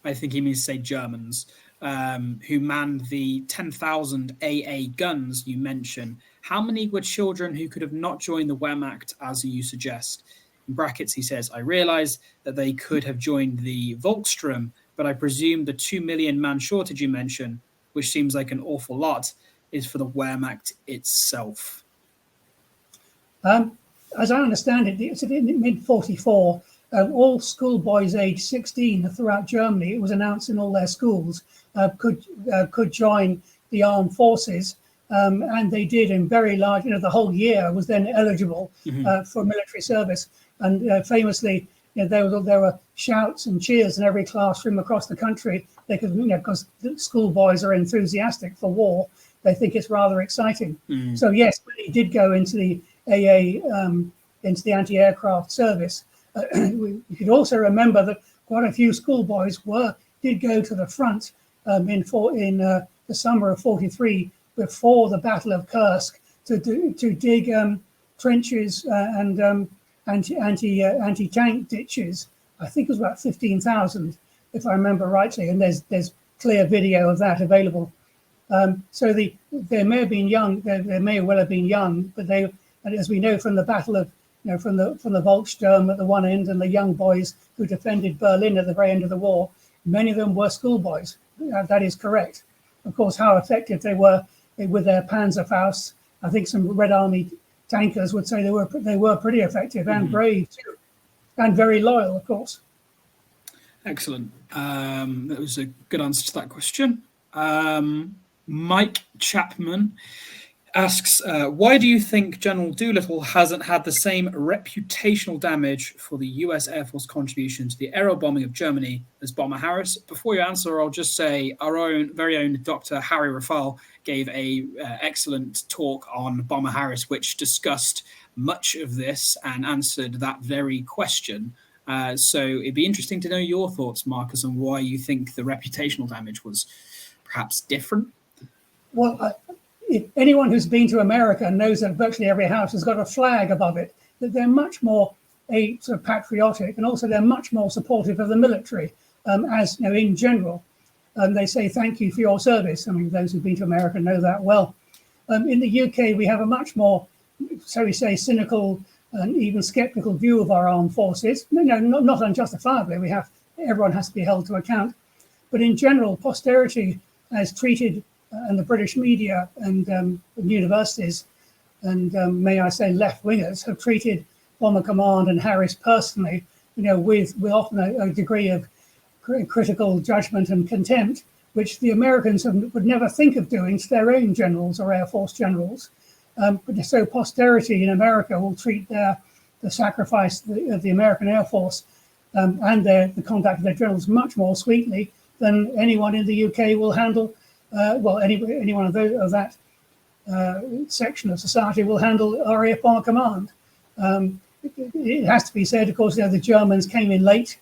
Speaker 1: I think he means to say Germans, who manned the 10,000 AA guns you mentioned, how many were children who could have not joined the Wehrmacht, as you suggest? In brackets, he says, I realize that they could have joined the Volkssturm, but I presume the 2 million man shortage you mentioned, which seems like an awful lot, is for the Wehrmacht itself.
Speaker 2: As I understand it, it's in mid-44. All schoolboys aged 16 throughout Germany, it was announced in all their schools, could join the armed forces. And they did in very large, the whole year was then eligible for military service. And famously, there were shouts and cheers in every classroom across the country. Because schoolboys are enthusiastic for war, they think it's rather exciting. So yes, he did go into the AA, into the anti-aircraft service. You could also remember that quite a few schoolboys did go to the front in the summer of '43 before the Battle of Kursk to dig trenches and anti-tank ditches. I think it was about 15,000, if I remember rightly, and there's clear video of that available. So they may have been young. They may well have been young, but as we know from the Battle of from the Volkssturm at the one end and the young boys who defended Berlin at the very end of the war, many of them were schoolboys. That is correct. Of course, how effective they were with their Panzerfausts, I think some Red Army tankers would say they were pretty effective and brave too, and very loyal, of course.
Speaker 1: Excellent. That was a good answer to that question. Mike Chapman asks, why do you think General Doolittle hasn't had the same reputational damage for the US Air Force contribution to the aerial bombing of Germany as Bomber Harris? Before you answer, I'll just say our very own Dr. Harry Rafal gave a excellent talk on Bomber Harris, which discussed much of this and answered that very question. So it'd be interesting to know your thoughts, Marcus, on why you think the reputational damage was perhaps different.
Speaker 2: Well, anyone who's been to America knows that virtually every house has got a flag above it, that they're much more sort of patriotic, and also they're much more supportive of the military, as in general. They say thank you for your service. I mean, those who've been to America know that well. In the UK, we have a much more, so we say, cynical and even skeptical view of our armed forces. Not unjustifiably. Everyone has to be held to account. But in general, posterity has treated, and the British media and universities, and may I say left-wingers, have treated Bomber Command and Harris personally, with often a degree of critical judgment and contempt, which the Americans would never think of doing to their own generals or Air Force generals. But so posterity in America will treat the sacrifice of the American Air Force and the conduct of their generals much more sweetly than anyone in the UK will handle. Anyone of that section of society will handle RAF Bomber Command. It has to be said, of course, the Germans came in late,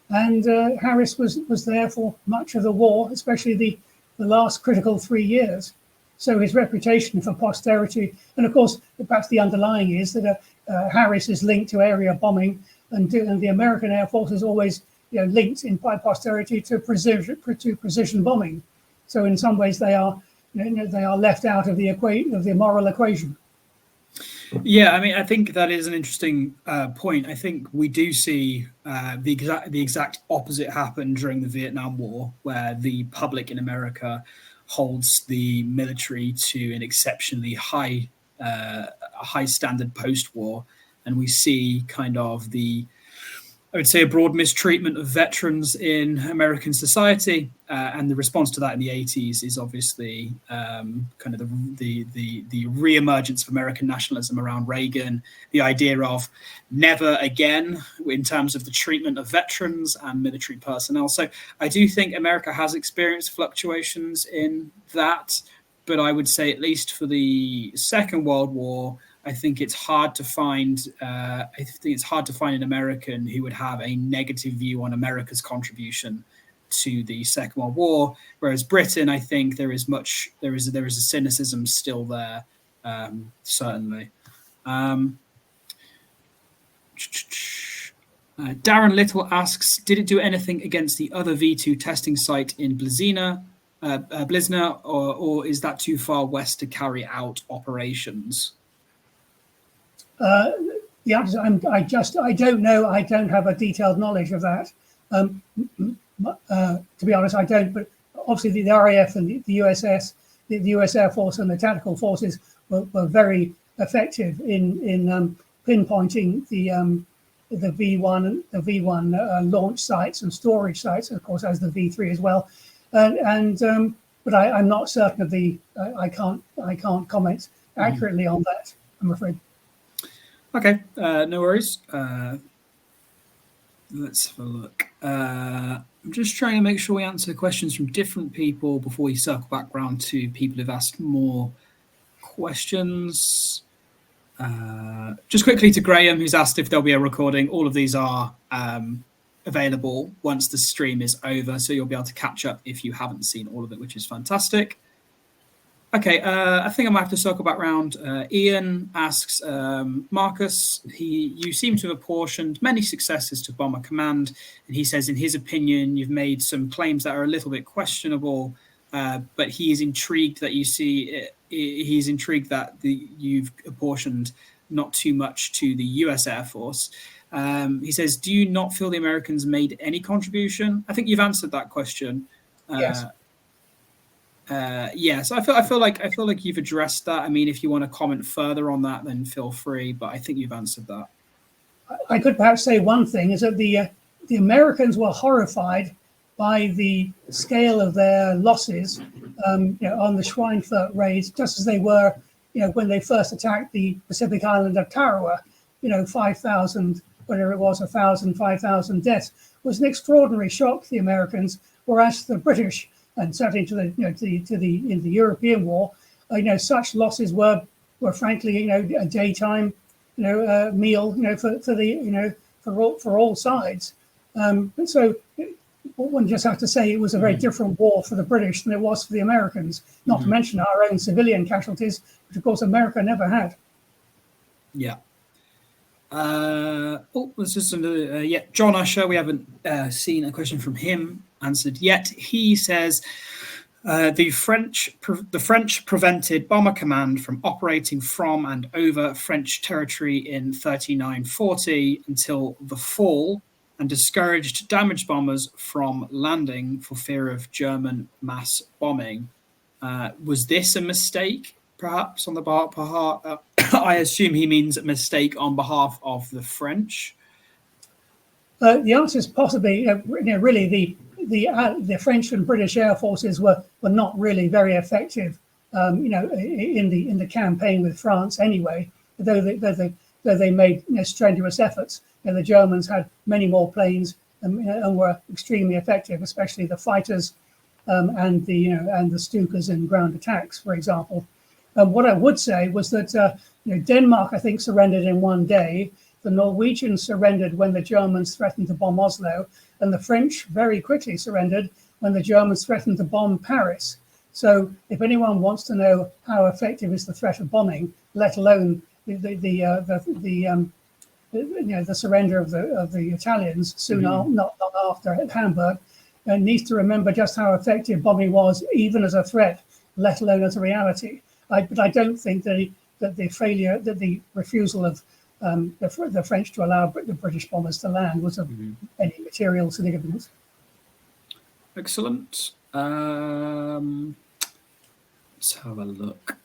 Speaker 2: and Harris was there for much of the war, especially the last critical 3 years. So his reputation for posterity, and of course, perhaps the underlying is that Harris is linked to area bombing, and the American Air Force is always linked by posterity to precision bombing. So in some ways, they are left out of the moral equation.
Speaker 1: Yeah, I mean, I think that is an interesting point. I think we do see the exact opposite happen during the Vietnam War, where the public in America holds the military to an exceptionally high standard post-war, and we see kind of I would say a broad mistreatment of veterans in American society, and the response to that in the 80s is obviously kind of the re-emergence of American nationalism around Reagan, the idea of never again in terms of the treatment of veterans and military personnel. So I do think America has experienced fluctuations in that, but I would say at least for the Second World War, I think it's hard to find. An American who would have a negative view on America's contribution to the Second World War, whereas Britain, I think there is a cynicism still there, certainly. Darren Little asks, did it do anything against the other V2 testing site in Blizna, or is that too far west to carry out operations?
Speaker 2: The answer, I don't know. I don't have a detailed knowledge of that. To be honest, I don't. But obviously, the RAF and the USS, the US Air Force and the tactical forces were very effective in pinpointing the V1 launch sites and storage sites, of course, as the V3 as well. But I'm not certain of the. I can't comment accurately on that, I'm afraid.
Speaker 1: Okay, no worries. Let's have a look. I'm just trying to make sure we answer questions from different people before we circle back around to people who've asked more questions. Just quickly to Graham, who's asked if there'll be a recording. All of these are available once the stream is over, so you'll be able to catch up if you haven't seen all of it, which is fantastic. Okay, I think I might have to circle back round. Ian asks, Marcus, you seem to have apportioned many successes to Bomber Command, and he says, in his opinion, you've made some claims that are a little bit questionable, but he is intrigued that he's intrigued that you've apportioned not too much to the US Air Force. He says, do you not feel the Americans made any contribution? I think you've answered that question.
Speaker 2: Yes.
Speaker 1: Yes, I feel like you've addressed that. I mean, if you want to comment further on that, then feel free. But I think you've answered that.
Speaker 2: I could perhaps say one thing is that the Americans were horrified by the scale of their losses, on the Schweinfurt raids, just as they were, when they first attacked the Pacific island of Tarawa. 5,000, whatever it was, 1,000, 5,000 deaths was an extraordinary shock to the Americans, whereas the British, and certainly to the European war, such losses were frankly, a daytime, meal, for all sides. So one just have to say it was a very different war for the British than it was for the Americans. Not to mention our own civilian casualties, which of course America never had.
Speaker 1: Yeah. This is another. John Usher. We haven't seen a question from him answered yet. He says the French prevented Bomber Command from operating from and over French territory in 39-40 until the fall, and discouraged damaged bombers from landing for fear of German mass bombing. Was this a mistake, perhaps, on the part? I assume he means a mistake on behalf of the French.
Speaker 2: The answer is possibly, really the French and British air forces were not really very effective, in the campaign with France anyway. Though they made strenuous efforts, the Germans had many more planes and were extremely effective, especially the fighters and the Stukas in ground attacks, for example. What I would say was that Denmark, I think, surrendered in one day. The Norwegians surrendered when the Germans threatened to bomb Oslo, and the French very quickly surrendered when the Germans threatened to bomb Paris. So, if anyone wants to know how effective is the threat of bombing, let alone the surrender of the Italians soon not long after at Hamburg, needs to remember just how effective bombing was, even as a threat, let alone as a reality. But I don't think that the refusal of the French to allow the British bombers to land was of any material significance.
Speaker 1: Excellent. Let's have a look.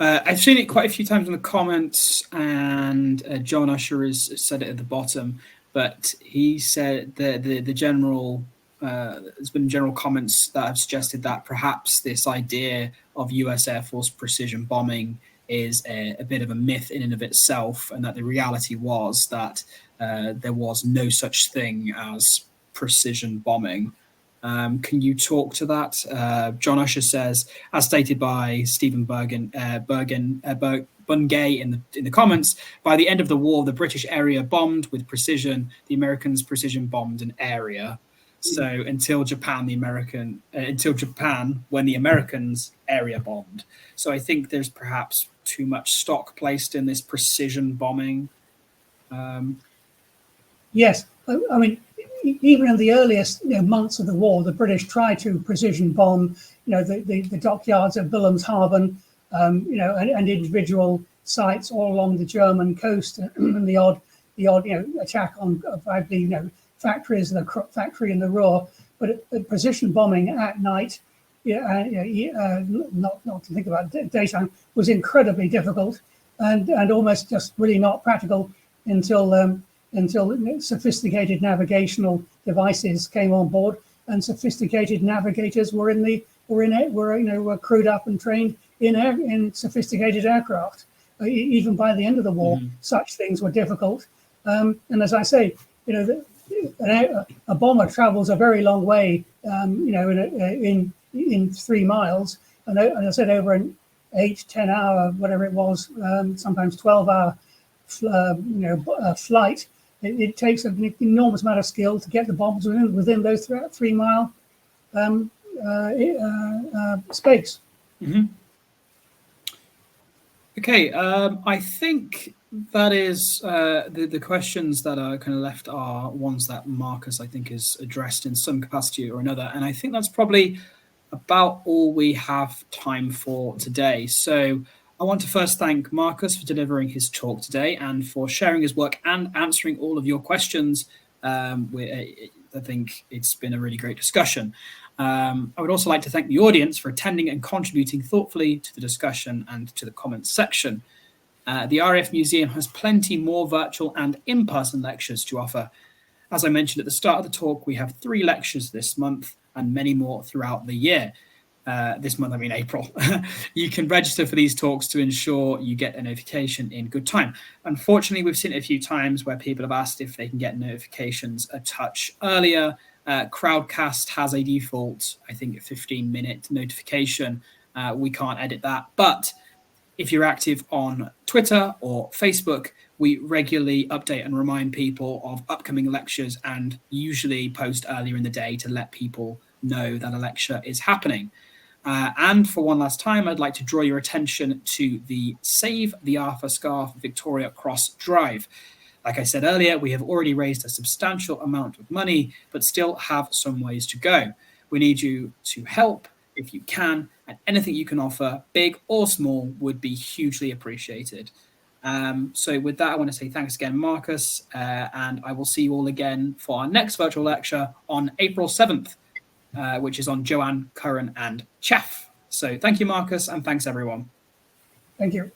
Speaker 1: I've seen it quite a few times in the comments, and John Usher has said it at the bottom, but he said the general, there's been general comments that have suggested that perhaps this idea of US Air Force precision bombing is a bit of a myth in and of itself, and that the reality was that there was no such thing as precision bombing. Can you talk to that? John Usher says, as stated by Stephen Bungay in the comments, by the end of the war, the British area bombed with precision, the Americans precision bombed an area. So until Japan, when the Americans area bombed. So I think there's perhaps too much stock placed in this precision bombing.
Speaker 2: Yes, I mean, even in the earliest months of the war, the British tried to precision bomb, the dockyards at Wilhelmshaven, and individual sites all along the German coast, and the odd attack on, I believe, factories, the Krupp factory in the Ruhr. But precision bombing at night, not to think about daytime, was incredibly difficult. and almost just really not practical until sophisticated navigational devices came on board, and sophisticated navigators were crewed up and trained in sophisticated aircraft. Even by the end of the war, such things were difficult. And as I say, a bomber travels a very long way, in 3 miles, and I said over an 8-10 hour, whatever it was, sometimes 12-hour, flight. It takes an enormous amount of skill to get the bombs within those 3 mile space.
Speaker 1: Mm-hmm. Okay, I think that is the questions that are kind of left are ones that Marcus, I think, is addressed in some capacity or another. And I think that's probably about all we have time for today. So I want to first thank Marcus for delivering his talk today and for sharing his work and answering all of your questions. I think it's been a really great discussion. I would also like to thank the audience for attending and contributing thoughtfully to the discussion and to the comments section. The RAF Museum has plenty more virtual and in-person lectures to offer. As I mentioned at the start of the talk, we have 3 lectures this month and many more throughout the year. This month, I mean April. You can register for these talks to ensure you get a notification in good time. Unfortunately, we've seen it a few times where people have asked if they can get notifications a touch earlier. Crowdcast has a default, I think, 15-minute notification. We can't edit that. But if you're active on Twitter or Facebook, we regularly update and remind people of upcoming lectures and usually post earlier in the day to let people know that a lecture is happening. And for one last time, I'd like to draw your attention to the Save the Arthur Scarf Victoria Cross drive. Like I said earlier, we have already raised a substantial amount of money, but still have some ways to go. We need you to help if you can, and anything you can offer, big or small, would be hugely appreciated. So with that, I want to say thanks again, Marcus, and I will see you all again for our next virtual lecture on April 7th, which is on Joanne, Curran, and Chaff. So thank you, Marcus, and thanks, everyone.
Speaker 2: Thank you.